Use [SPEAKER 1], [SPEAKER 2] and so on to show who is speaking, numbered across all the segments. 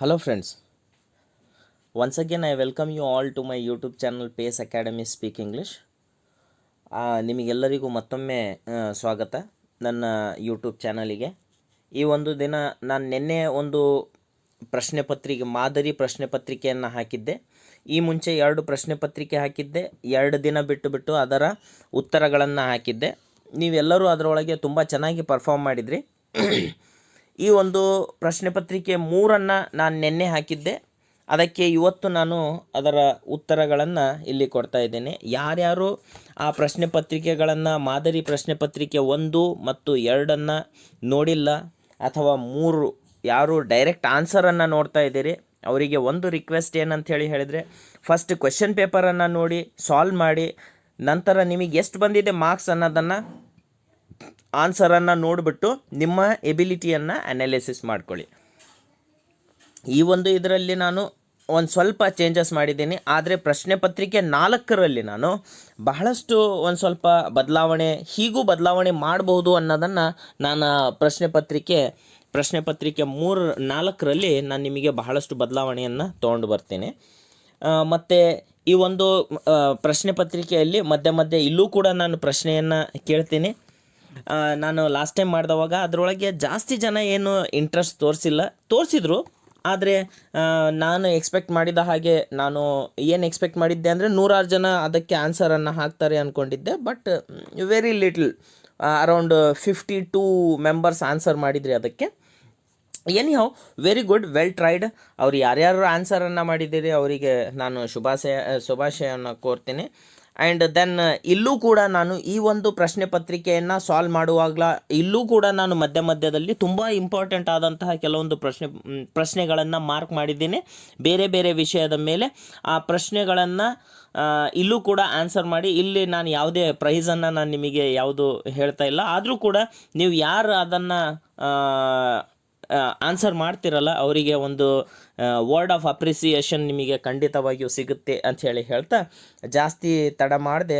[SPEAKER 1] Hello friends, once again I welcome you all to my YouTube channel Pace Academy Speak English. ನಿಮಗೆಲ್ಲರಿಗೂ ಮತ್ತೊಮ್ಮೆ ಸ್ವಾಗತ ನನ್ನ YouTube ಚಾನಲಿಗೆ. ಈ ಒಂದು ದಿನ ನಾನು ನಿನ್ನೆ ಒಂದು ಮಾದರಿ ಪ್ರಶ್ನೆ ಪತ್ರಿಕೆಯನ್ನು ಹಾಕಿದ್ದೆ. ಈ ಮುಂಚೆ 2 ಪ್ರಶ್ನೆ ಪತ್ರಿಕೆ ಹಾಕಿದ್ದೆ, 2 ದಿನ ಬಿಟ್ಟು ಅದರ ಉತ್ತರಗಳನ್ನು ಹಾಕಿದ್ದೆ. ನೀವೆಲ್ಲರೂ ಅದರೊಳಗೆ ತುಂಬ ಚೆನ್ನಾಗಿ ಪರ್ಫಾರ್ಮ್ ಮಾಡಿದ್ರಿ. ಈ ಒಂದು ಪ್ರಶ್ನೆ ಪತ್ರಿಕೆ 3 ನಾನು ನಿನ್ನೆ ಹಾಕಿದ್ದೆ. ಅದಕ್ಕೆ ಇವತ್ತು ನಾನು ಅದರ ಉತ್ತರಗಳನ್ನು ಇಲ್ಲಿ ಕೊಡ್ತಾ ಇದ್ದೇನೆ. ಯಾರ್ಯಾರು ಆ ಪ್ರಶ್ನೆ ಪತ್ರಿಕೆಗಳನ್ನು ಮಾದರಿ ಪ್ರಶ್ನೆ ಪತ್ರಿಕೆ 1 ಮತ್ತು 2 ನೋಡಿಲ್ಲ ಅಥವಾ 3 ಯಾರು ಡೈರೆಕ್ಟ್ ಆನ್ಸರನ್ನು ನೋಡ್ತಾ ಇದ್ದೀರಿ, ಅವರಿಗೆ ಒಂದು ರಿಕ್ವೆಸ್ಟ್ ಏನಂತ ಹೇಳಿದರೆ, ಫಸ್ಟ್ ಕ್ವೆಶ್ಚನ್ ಪೇಪರನ್ನು ನೋಡಿ ಸಾಲ್ವ್ ಮಾಡಿ, ನಂತರ ನಿಮಗೆ ಎಷ್ಟು ಬಂದಿದೆ ಮಾರ್ಕ್ಸ್ ಅನ್ನೋದನ್ನು ಆನ್ಸರನ್ನು ನೋಡಿಬಿಟ್ಟು ನಿಮ್ಮ ಎಬಿಲಿಟಿಯನ್ನು ಅನಾಲಿಸಿಸ್ ಮಾಡ್ಕೊಳ್ಳಿ. ಈ ಒಂದು ಇದರಲ್ಲಿ ನಾನು ಒಂದು ಸ್ವಲ್ಪ ಚೇಂಜಸ್ ಮಾಡಿದ್ದೀನಿ. ಆದರೆ ಪ್ರಶ್ನೆ ಪತ್ರಿಕೆ 4ರಲ್ಲಿ ನಾನು ಬಹಳಷ್ಟು ಒಂದು ಸ್ವಲ್ಪ ಹೀಗೂ ಬದಲಾವಣೆ ಮಾಡಬಹುದು ಅನ್ನೋದನ್ನು ನಾನು ಪ್ರಶ್ನೆ ಪತ್ರಿಕೆ 4ರಲ್ಲಿ ನಾನು ನಿಮಗೆ ಬಹಳಷ್ಟು ಬದಲಾವಣೆಯನ್ನು ತೊಗೊಂಡು ಬರ್ತೀನಿ. ಮತ್ತು ಈ ಒಂದು ಪ್ರಶ್ನೆ ಪತ್ರಿಕೆಯಲ್ಲಿ ಮಧ್ಯೆ ಇಲ್ಲೂ ಕೂಡ ನಾನು ಪ್ರಶ್ನೆಯನ್ನು ಕೇಳ್ತೀನಿ. ನಾನು ಲಾಸ್ಟ್ ಟೈಮ್ ಮಾಡಿದವಾಗ ಅದರೊಳಗೆ ಜಾಸ್ತಿ ಜನ ಏನು ಇಂಟ್ರೆಸ್ಟ್ ತೋರಿಸಿದ್ರು. ಆದರೆ ನಾನು ಎಕ್ಸ್ಪೆಕ್ಟ್ ಮಾಡಿದ ಹಾಗೆ ನಾನು ಏನು ಎಕ್ಸ್ಪೆಕ್ಟ್ ಮಾಡಿದ್ದೆ ಅಂದರೆ 106 ಜನ ಅದಕ್ಕೆ ಆನ್ಸರನ್ನು ಹಾಕ್ತಾರೆ ಅಂದ್ಕೊಂಡಿದ್ದೆ. But very little, around 52 members answer ಮಾಡಿದ್ರಿ ಅದಕ್ಕೆ. Anyhow, very good, well tried. ಅವ್ರು ಯಾರ್ಯಾರು ಆನ್ಸರನ್ನು ಮಾಡಿದ್ದೀರಿ ಅವರಿಗೆ ನಾನು ಶುಭಾಶಯವನ್ನು ಕೋರ್ತೀನಿ. ಆ್ಯಂಡ್ ದೆನ್ ಇಲ್ಲೂ ಕೂಡ ನಾನು ಈ ಒಂದು ಪ್ರಶ್ನೆ ಪತ್ರಿಕೆಯನ್ನು ಸಾಲ್ವ್ ಮಾಡುವಾಗಲ ಇಲ್ಲೂ ಕೂಡ ನಾನು ಮಧ್ಯದಲ್ಲಿ ತುಂಬ ಇಂಪಾರ್ಟೆಂಟ್ ಆದಂತಹ ಕೆಲವೊಂದು ಪ್ರಶ್ನೆಗಳನ್ನು ಮಾರ್ಕ್ ಮಾಡಿದ್ದೀನಿ ಬೇರೆ ಬೇರೆ ವಿಷಯದ ಮೇಲೆ. ಆ ಪ್ರಶ್ನೆಗಳನ್ನು ಇಲ್ಲೂ ಕೂಡ ಆನ್ಸರ್ ಮಾಡಿ, ಇಲ್ಲಿ ನಾನು ಯಾವುದೇ ಪ್ರೈಸನ್ನು ನಾನು ನಿಮಗೆ ಯಾವುದು ಹೇಳ್ತಾ ಇಲ್ಲ. ಆದರೂ ಕೂಡ ನೀವು ಯಾರು ಅದನ್ನು ಆನ್ಸರ್ ಮಾಡ್ತಿರಲ್ಲ ಅವರಿಗೆ ಒಂದು ವರ್ಡ್ ಆಫ್ ಅಪ್ರಿಸಿಯೇಷನ್ ನಿಮಗೆ ಖಂಡಿತವಾಗಿಯೂ ಸಿಗುತ್ತೆ ಅಂತ ಹೇಳ್ತಾ ಜಾಸ್ತಿ ತಡ ಮಾಡದೆ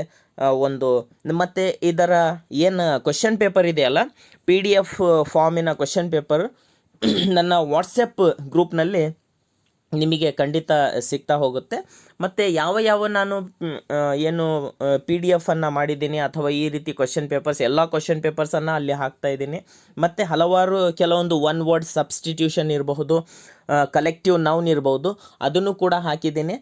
[SPEAKER 1] ಮತ್ತು ಇದರ ಏನು ಕ್ವೆಶ್ಚನ್ ಪೇಪರ್ ಇದೆಯಲ್ಲ, PDF ಫಾರ್ಮಿನ ಕ್ವೆಶ್ಚನ್ ಪೇಪರ್ ನನ್ನ ವಾಟ್ಸಪ್ ಗ್ರೂಪ್ನಲ್ಲಿ ನಿಮಗೆ ಖಂಡಿತ ಸಿಗ್ತಾ ಹೋಗುತ್ತೆ. ಮತ್ತು ಯಾವ ನಾನು ಏನು PDF ಮಾಡಿದ್ದೀನಿ ಅಥವಾ ಈ ರೀತಿ ಕ್ವೆಶ್ಚನ್ ಪೇಪರ್ಸ್ ಎಲ್ಲ ಕ್ವೆಶ್ಚನ್ ಪೇಪರ್ಸನ್ನು ಅಲ್ಲಿ ಹಾಕ್ತಾಯಿದ್ದೀನಿ. ಮತ್ತು ಹಲವಾರು ಕೆಲವೊಂದು 1 ವರ್ಡ್ ಸಬ್ಸ್ಟಿಟ್ಯೂಷನ್ ಇರಬಹುದು, ಕಲೆಕ್ಟಿವ್ ನೌನ್ ಇರಬಹುದು, ಅದನ್ನು ಕೂಡ ಹಾಕಿದ್ದೀನಿ.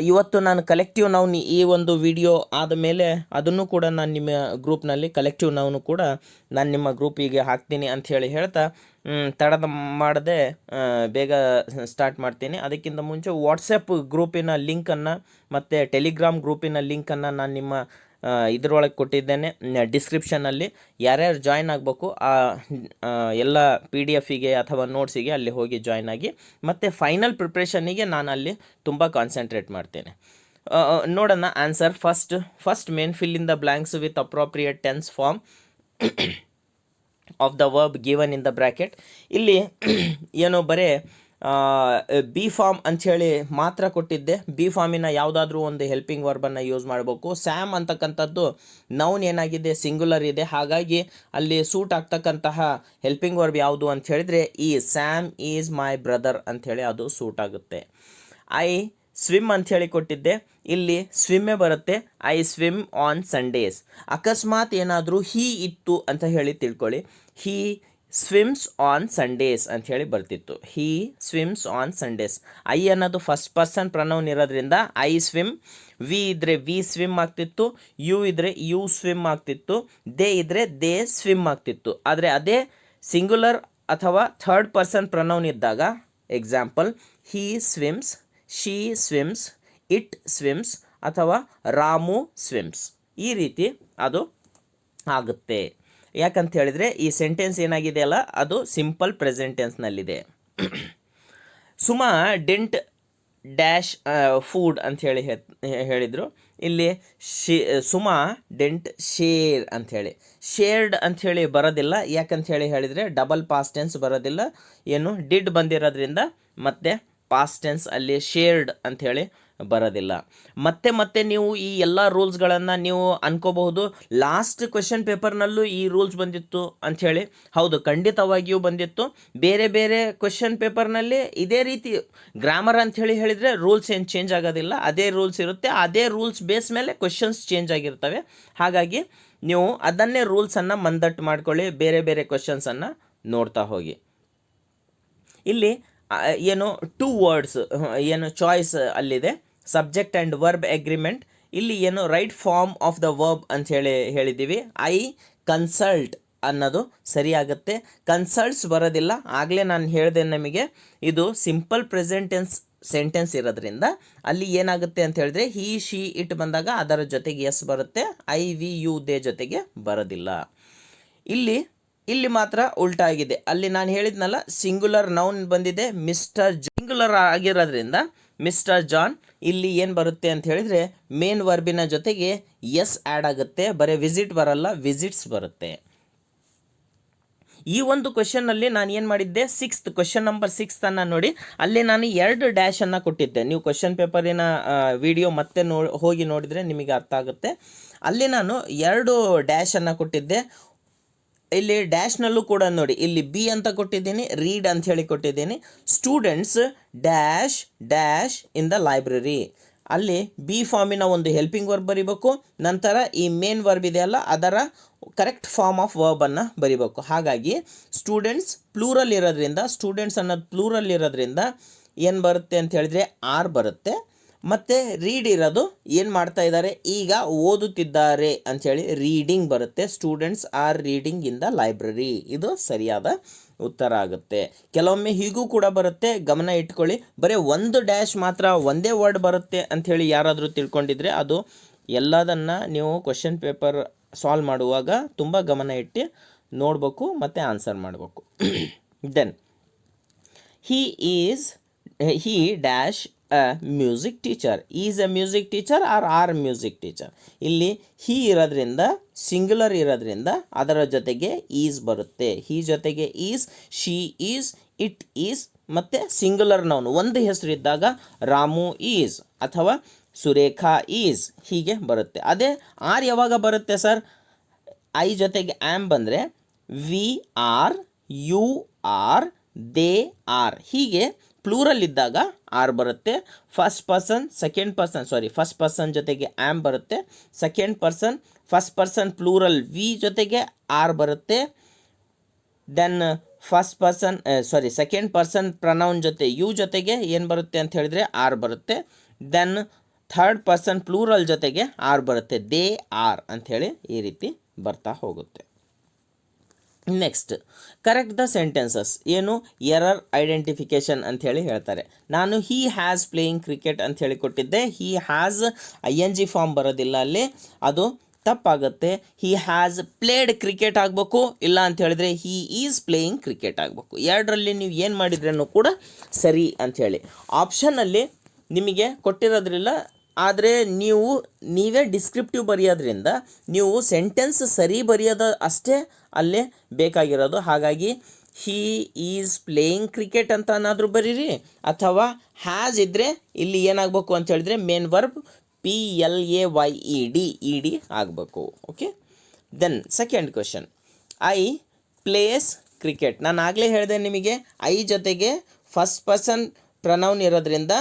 [SPEAKER 1] ಇವತ್ತು ನಾನು ಕಲೆಕ್ಟಿವ್ ನೌನ್ ಈ ಒಂದು ವಿಡಿಯೋ ಆದ ಮೇಲೆ ಅದನ್ನು ಕೂಡ ನಾನು ನಿಮ್ಮ ಗ್ರೂಪ್ನಲ್ಲಿ ಕಲೆಕ್ಟಿವ್ ನೌನು ಕೂಡ ನಾನು ನಿಮ್ಮ ಗ್ರೂಪಿಗೆ ಹಾಕ್ತೀನಿ ಅಂಥೇಳಿ ಹೇಳ್ತಾ ತಡ ಮಾಡದೆ ಬೇಗ ಸ್ಟಾರ್ಟ್ ಮಾಡ್ತೀನಿ. ಅದಕ್ಕಿಂತ ಮುಂಚೆ ವಾಟ್ಸಪ್ ಗ್ರೂಪಿನ ಲಿಂಕನ್ನು ಮತ್ತು ಟೆಲಿಗ್ರಾಮ್ ಗ್ರೂಪಿನ ಲಿಂಕನ್ನು ನಾನು ನಿಮ್ಮ ಇದರೊಳಗೆ ಕೊಟ್ಟಿದ್ದೇನೆ ಡಿಸ್ಕ್ರಿಪ್ಷನಲ್ಲಿ. ಯಾರ್ಯಾರು ಜಾಯ್ನ್ ಆಗಬೇಕು ಎಲ್ಲ PDF ಅಥವಾ ನೋಟ್ಸಿಗೆ ಅಲ್ಲಿ ಹೋಗಿ ಜಾಯ್ನ್ ಆಗಿ. ಮತ್ತು ಫೈನಲ್ ಪ್ರಿಪ್ರೇಷನ್ನಿಗೆ ನಾನು ಅಲ್ಲಿ ತುಂಬ ಕಾನ್ಸಂಟ್ರೇಟ್ ಮಾಡ್ತೇನೆ. ನೋಡೋಣ answer. First main fill in the blanks with appropriate tense form of the verb given in the bracket. ಇಲ್ಲಿ ಏನೋ ಬರೀ ಬಿ ಫಾರ್ಮ್ ಅಂಥೇಳಿ ಮಾತ್ರ ಕೊಟ್ಟಿದ್ದೆ. ಬಿ ಫಾರ್ಮಿನ ಯಾವುದಾದ್ರೂ ಒಂದು ಹೆಲ್ಪಿಂಗ್ ವರ್ಬನ್ನು ಯೂಸ್ ಮಾಡಬೇಕು. ಸ್ಯಾಮ್ ಅಂತಕ್ಕಂಥದ್ದು ನೌನ್ ಏನಾಗಿದೆ, ಸಿಂಗುಲರ್ ಇದೆ. ಹಾಗಾಗಿ ಅಲ್ಲಿ ಸೂಟ್ ಆಗ್ತಕ್ಕಂತಹ ಹೆಲ್ಪಿಂಗ್ ವರ್ಬ್ ಯಾವುದು ಅಂತ ಹೇಳಿದರೆ ಈ ಸ್ಯಾಮ್ ಈಸ್ ಮೈ ಬ್ರದರ್ ಅಂಥೇಳಿ ಅದು ಸೂಟ್ ಆಗುತ್ತೆ. ಐ ಸ್ವಿಮ್ ಅಂಥೇಳಿ ಕೊಟ್ಟಿದ್ದೆ, ಇಲ್ಲಿ ಸ್ವಿಮ್ಮೇ ಬರುತ್ತೆ. I swim on Sundays. ಅಕಸ್ಮಾತ್ ಏನಾದರೂ ಹೀ ಇತ್ತು ಅಂತ ಹೇಳಿ ತಿಳ್ಕೊಳ್ಳಿ, ಹೀ ಸ್ವಿಮ್ಸ್ ಆನ್ ಸಂಡೇಸ್ ಅಂಥೇಳಿ ಬರ್ತಿತ್ತು. ಹೀ ಸ್ವಿಮ್ಸ್ ಆನ್ ಸಂಡೇಸ್. ಐ ಅನ್ನೋದು ಫಸ್ಟ್ ಪರ್ಸನ್ ಪ್ರನೌನ್ ಇರೋದ್ರಿಂದ ಐ ಸ್ವಿಮ್. ವಿ ಇದ್ದರೆ ವಿ ಸ್ವಿಮ್ ಆಗ್ತಿತ್ತು, ಯು ಇದ್ದರೆ ಯು ಸ್ವಿಮ್ ಆಗ್ತಿತ್ತು, ದೇ ಇದ್ದರೆ ದೇ ಸ್ವಿಮ್ ಆಗ್ತಿತ್ತು. ಆದರೆ ಅದೇ ಸಿಂಗುಲರ್ ಅಥವಾ ಥರ್ಡ್ ಪರ್ಸನ್ ಪ್ರನೌನ್ ಇದ್ದಾಗ, ಎಕ್ಸಾಂಪಲ್ ಹೀ ಸ್ವಿಮ್ಸ್, ಶೀ ಸ್ವಿಮ್ಸ್, ಇಟ್ ಸ್ವಿಮ್ಸ್ ಅಥವಾ ರಾಮು ಸ್ವಿಮ್ಸ್, ಈ ರೀತಿ ಅದು ಆಗುತ್ತೆ. ಯಾಕಂತ ಹೇಳಿದರೆ ಈ ಸೆಂಟೆನ್ಸ್ ಏನಾಗಿದೆಯಲ್ಲ ಅದು ಸಿಂಪಲ್ ಪ್ರೆಸೆಂಟ್ ಟೆನ್ಸ್ನಲ್ಲಿದೆ. ಸುಮಾ ಡಿಂಟ್ ಡ್ಯಾಶ್ ಫುಡ್ ಅಂತ ಹೇಳಿದರು. ಇಲ್ಲಿ ಸುಮಾ ಡೆಂಟ್ ಶೇರ್ ಅಂಥೇಳಿ, ಶೇರ್ಡ್ ಅಂಥೇಳಿ ಬರೋದಿಲ್ಲ. ಯಾಕಂತ ಹೇಳಿದರೆ ಡಬಲ್ ಪಾಸ್ಟ್ ಟೆನ್ಸ್ ಬರೋದಿಲ್ಲ, ಏನು ಡಿಡ್ ಬಂದಿರೋದ್ರಿಂದ ಮತ್ತೆ ಪಾಸ್ಟ್ ಟೆನ್ಸ್ ಅಲ್ಲಿ ಶೇರ್ಡ್ ಅಂಥೇಳಿ ಬರೋದಿಲ್ಲ. ಮತ್ತೆ ಮತ್ತೆ ನೀವು ಈ ಎಲ್ಲ ರೂಲ್ಸ್ಗಳನ್ನು ನೀವು ಅನ್ಕೋಬಹುದು ಲಾಸ್ಟ್ ಕ್ವೆಶನ್ ಪೇಪರ್ನಲ್ಲೂ ಈ ರೂಲ್ಸ್ ಬಂದಿತ್ತು ಅಂಥೇಳಿ. ಹೌದು, ಖಂಡಿತವಾಗಿಯೂ ಬಂದಿತ್ತು. ಬೇರೆ ಬೇರೆ ಕ್ವೆಶನ್ ಪೇಪರ್ನಲ್ಲಿ ಇದೇ ರೀತಿ ಗ್ರಾಮರ್ ಅಂಥೇಳಿ ಹೇಳಿದರೆ ರೂಲ್ಸ್ ಏನು ಚೇಂಜ್ ಆಗೋದಿಲ್ಲ, ಅದೇ ರೂಲ್ಸ್ ಇರುತ್ತೆ. ಅದೇ ರೂಲ್ಸ್ ಬೇಸ್ ಮೇಲೆ ಕ್ವೆಶನ್ಸ್ ಚೇಂಜ್ ಆಗಿರ್ತವೆ. ಹಾಗಾಗಿ ನೀವು ಅದನ್ನೇ ರೂಲ್ಸನ್ನು ಮಂದಟ್ಟು ಮಾಡ್ಕೊಳ್ಳಿ, ಬೇರೆ ಬೇರೆ ಕ್ವೆಶನ್ಸನ್ನು ನೋಡ್ತಾ ಹೋಗಿ. ಇಲ್ಲಿ ಏನು 2 ವರ್ಡ್ಸ್ ಏನು ಚಾಯ್ಸ್ ಅಲ್ಲಿದೆ, ಸಬ್ಜೆಕ್ಟ್ ಆ್ಯಂಡ್ ವರ್ಬ್ ಅಗ್ರಿಮೆಂಟ್. ಇಲ್ಲಿ ಏನು right form of the verb ಅಂತ ಹೇಳಿದ್ದೀವಿ. ಐ ಕನ್ಸಲ್ಟ್ ಅನ್ನೋದು ಸರಿಯಾಗುತ್ತೆ. ಕನ್ಸಲ್ಟ್ಸ್ ಬರೋದಿಲ್ಲ. ಆಗಲೇ ನಾನು ಹೇಳಿದೆ ನಿಮಗೆ, ಇದು ಸಿಂಪಲ್ ಪ್ರೆಸೆಂಟ್ ಟೆನ್ಸ್ ಸೆಂಟೆನ್ಸ್ ಇರೋದ್ರಿಂದ ಅಲ್ಲಿ ಏನಾಗುತ್ತೆ ಅಂತ ಹೇಳಿದ್ರೆ ಹಿ ಶಿ ಇಟ್ ಬಂದಾಗ ಅದರ ಜೊತೆಗೆ ಎಸ್ ಬರುತ್ತೆ, ಐ ವಿ ಯು ದೇ ಜೊತೆಗೆ ಬರೋದಿಲ್ಲ. ಇಲ್ಲಿ ಮಾತ್ರ ಉಲ್ಟಾ ಆಗಿದೆ. ಅಲ್ಲಿ ನಾನು ಹೇಳಿದ್ನಲ್ಲ, ಸಿಂಗುಲರ್ ನೌನ್ ಬಂದಿದೆ, ಮಿಸ್ಟರ್ ಸಿಂಗುಲರ್ ಆಗಿರೋದ್ರಿಂದ ಮಿಸ್ಟರ್ ಜಾನ್. ಇಲ್ಲಿ ಏನು ಬರುತ್ತೆ ಅಂತ ಹೇಳಿದರೆ ಮೇನ್ ವರ್ಬಿನ ಜೊತೆಗೆ ಎಸ್ ಆ್ಯಡ್ ಆಗುತ್ತೆ, ಬರೀ ವಿಸಿಟ್ ಬರಲ್ಲ, ವಿಸಿಟ್ಸ್ ಬರುತ್ತೆ. ಈ ಒಂದು ಕ್ವೆಶನ್ನಲ್ಲಿ ನಾನು ಏನು ಮಾಡಿದ್ದೆ, ಕ್ವೆಶನ್ ನಂಬರ್ 6 ನೋಡಿ, ಅಲ್ಲಿ ನಾನು 2 ಡ್ಯಾಶನ್ನು ಕೊಟ್ಟಿದ್ದೆ. ನೀವು ಕ್ವೆಶನ್ ಪೇಪರಿನ ವಿಡಿಯೋ ಮತ್ತೆ ಹೋಗಿ ನೋಡಿದರೆ ನಿಮಗೆ ಅರ್ಥ ಆಗುತ್ತೆ. ಅಲ್ಲಿ ನಾನು 2 ಡ್ಯಾಶನ್ನು ಕೊಟ್ಟಿದ್ದೆ. ಇಲ್ಲಿ ಡ್ಯಾಶ್ನಲ್ಲೂ ಕೂಡ ನೋಡಿ, ಇಲ್ಲಿ ಬಿ ಅಂತ ಕೊಟ್ಟಿದ್ದೀನಿ, ರೀಡ್ ಅಂತ ಹೇಳಿ ಕೊಟ್ಟಿದ್ದೀನಿ. Students dash dash in the library. ಅಲ್ಲಿ ಬಿ ಫಾರ್ಮಿನ ಒಂದು ಹೆಲ್ಪಿಂಗ್ ವರ್ಬ್ ಬರಿಬೇಕು, ನಂತರ ಈ ಮೇನ್ ವರ್ಬ್ ಇದೆಯಲ್ಲ ಅದರ ಕರೆಕ್ಟ್ ಫಾರ್ಮ್ ಆಫ್ ವರ್ಬನ್ನು ಬರಿಬೇಕು. ಹಾಗಾಗಿ ಸ್ಟೂಡೆಂಟ್ಸ್ ಪ್ಲೂರಲ್ ಇರೋದ್ರಿಂದ, ಸ್ಟೂಡೆಂಟ್ಸ್ ಅನ್ನೋದು ಪ್ಲೂರಲ್ ಇರೋದ್ರಿಂದ ಏನು ಬರುತ್ತೆ ಅಂತ ಹೇಳಿದ್ರೆ ಆರ್ ಬರುತ್ತೆ. ಮತ್ತು ರೀಡ್ ಇರೋದು ಏನು ಮಾಡ್ತಾ ಇದ್ದಾರೆ, ಈಗ ಓದುತ್ತಿದ್ದಾರೆ ಅಂಥೇಳಿ ರೀಡಿಂಗ್ ಬರುತ್ತೆ. Students R reading in the library, ಇದು ಸರಿಯಾದ ಉತ್ತರ ಆಗುತ್ತೆ. ಕೆಲವೊಮ್ಮೆ ಹೀಗೂ ಕೂಡ ಬರುತ್ತೆ, ಗಮನ ಇಟ್ಕೊಳ್ಳಿ. ಬರೀ ಒಂದು ಡ್ಯಾಶ್ ಮಾತ್ರ ಒಂದೇ ವರ್ಡ್ ಬರುತ್ತೆ ಅಂಥೇಳಿ ಯಾರಾದರೂ ತಿಳ್ಕೊಂಡಿದ್ರೆ ಅದು ಎಲ್ಲದನ್ನು ನೀವು ಕ್ವೆಶನ್ ಪೇಪರ್ ಸಾಲ್ವ್ ಮಾಡುವಾಗ ತುಂಬ ಗಮನ ಇಟ್ಟು ನೋಡಬೇಕು ಮತ್ತು ಆನ್ಸರ್ ಮಾಡಬೇಕು. Then he dash a music teacher. Is a music teacher or are music teacher. ಇಲ್ಲಿ he ಇರೋದ್ರಿಂದ ಸಿಂಗ್ಯುಲರ್ ಇರೋದ್ರಿಂದ ಅದರ ಜೊತೆಗೆ ಈಸ್ ಬರುತ್ತೆ. he ಜೊತೆಗೆ is, she is, it is. ಮತ್ತು ಸಿಂಗ್ಯುಲರ್ ನೌನ್ ಒಂದು ಹೆಸರು ಇದ್ದಾಗ ರಾಮು ಈಸ್ ಅಥವಾ ಸುರೇಖಾ ಈಸ್ ಹೀಗೆ ಬರುತ್ತೆ. ಅದೇ ಆರ್ ಯಾವಾಗ ಬರುತ್ತೆ ಸರ್, ಐ ಜೊತೆಗೆ ಆ್ಯಮ್ ಬಂದರೆ we are, you are, they are, ಹೀಗೆ ಪ್ಲೂರಲ್ ಇದ್ದಾಗ ಆರ್ ಬರುತ್ತೆ. ಫಸ್ಟ್ ಪರ್ಸನ್ ಜೊತೆಗೆ ಆ್ಯಮ್ ಬರುತ್ತೆ. Second person, first person plural we ಜೊತೆಗೆ ಆರ್ ಬರುತ್ತೆ. ದೆನ್ ಸೆಕೆಂಡ್ ಪರ್ಸನ್ ಪ್ರನೌನ್ ಜೊತೆ ಯು ಜೊತೆಗೆ ಏನು ಬರುತ್ತೆ ಅಂತ ಹೇಳಿದ್ರೆ ಆರ್ ಬರುತ್ತೆ. ದೆನ್ ಥರ್ಡ್ ಪರ್ಸನ್ ಪ್ಲೂರಲ್ ಜೊತೆಗೆ ಆರ್ ಬರುತ್ತೆ, ದೇ ಆರ್ ಅಂಥೇಳಿ ಈ ರೀತಿ ಬರ್ತಾ ಹೋಗುತ್ತೆ. Next correct the sentences. ಏನು ಎರರ್ ಐಡೆಂಟಿಫಿಕೇಶನ್ ಅಂಥೇಳಿ ಹೇಳ್ತಾರೆ. ನಾನು ಹಿ ಹ್ಯಾಸ್ ಪ್ಲೇಯಿಂಗ್ ಕ್ರಿಕೆಟ್ ಅಂಥೇಳಿ ಕೊಟ್ಟಿದ್ದೆ. ಹಿ ಹ್ಯಾಸ್ ING ಫಾರ್ಮ್ ಬರೋದಿಲ್ಲ ಅಲ್ಲಿ, ಅದು ತಪ್ಪಾಗುತ್ತೆ. ಹಿ ಹ್ಯಾಸ್ ಪ್ಲೇಡ್ ಕ್ರಿಕೆಟ್ ಆಗಬೇಕು, ಇಲ್ಲ ಅಂತ ಹೇಳಿದ್ರೆ ಹಿ ಈಸ್ ಪ್ಲೇಯಿಂಗ್ ಕ್ರಿಕೆಟ್ ಆಗಬೇಕು. ಎರಡರಲ್ಲಿ ನೀವು ಏನು ಮಾಡಿದ್ರೂ ಕೂಡ ಸರಿ ಅಂಥೇಳಿ. ಆಪ್ಷನಲ್ಲಿ ನಿಮಗೆ ಕೊಟ್ಟಿರೋದ್ರಿಲ್ಲ, ಆದರೆ ನೀವೇ ಡಿಸ್ಕ್ರಿಪ್ಟಿವ್ ಬರೆಯೋದ್ರಿಂದ ನೀವು ಸೆಂಟೆನ್ಸ್ ಸರಿ ಬರೆಯೋದು ಅಷ್ಟೇ ಅಲ್ಲೇ ಬೇಕಾಗಿರೋದು. ಹಾಗಾಗಿ ಹಿ ಈಸ್ ಪ್ಲೇಯಿಂಗ್ ಕ್ರಿಕೆಟ್ ಅಂತ ಏನಾದರೂ ಬರೀರಿ, ಅಥವಾ ಹ್ಯಾಸ್ ಇದ್ದರೆ ಇಲ್ಲಿ ಏನಾಗಬೇಕು ಅಂತ ಹೇಳಿದ್ರೆ ಮೇನ್ ವರ್ಬ್ PLAYED ಆಗಬೇಕು. Okay. Then second question, I plays cricket. ನಾನು ಆಗಲೇ ಹೇಳಿದೆ ನಿಮಗೆ, ಐ ಜೊತೆಗೆ ಫಸ್ಟ್ ಪರ್ಸನ್ ಪ್ರನೌನ್ ಇರೋದ್ರಿಂದ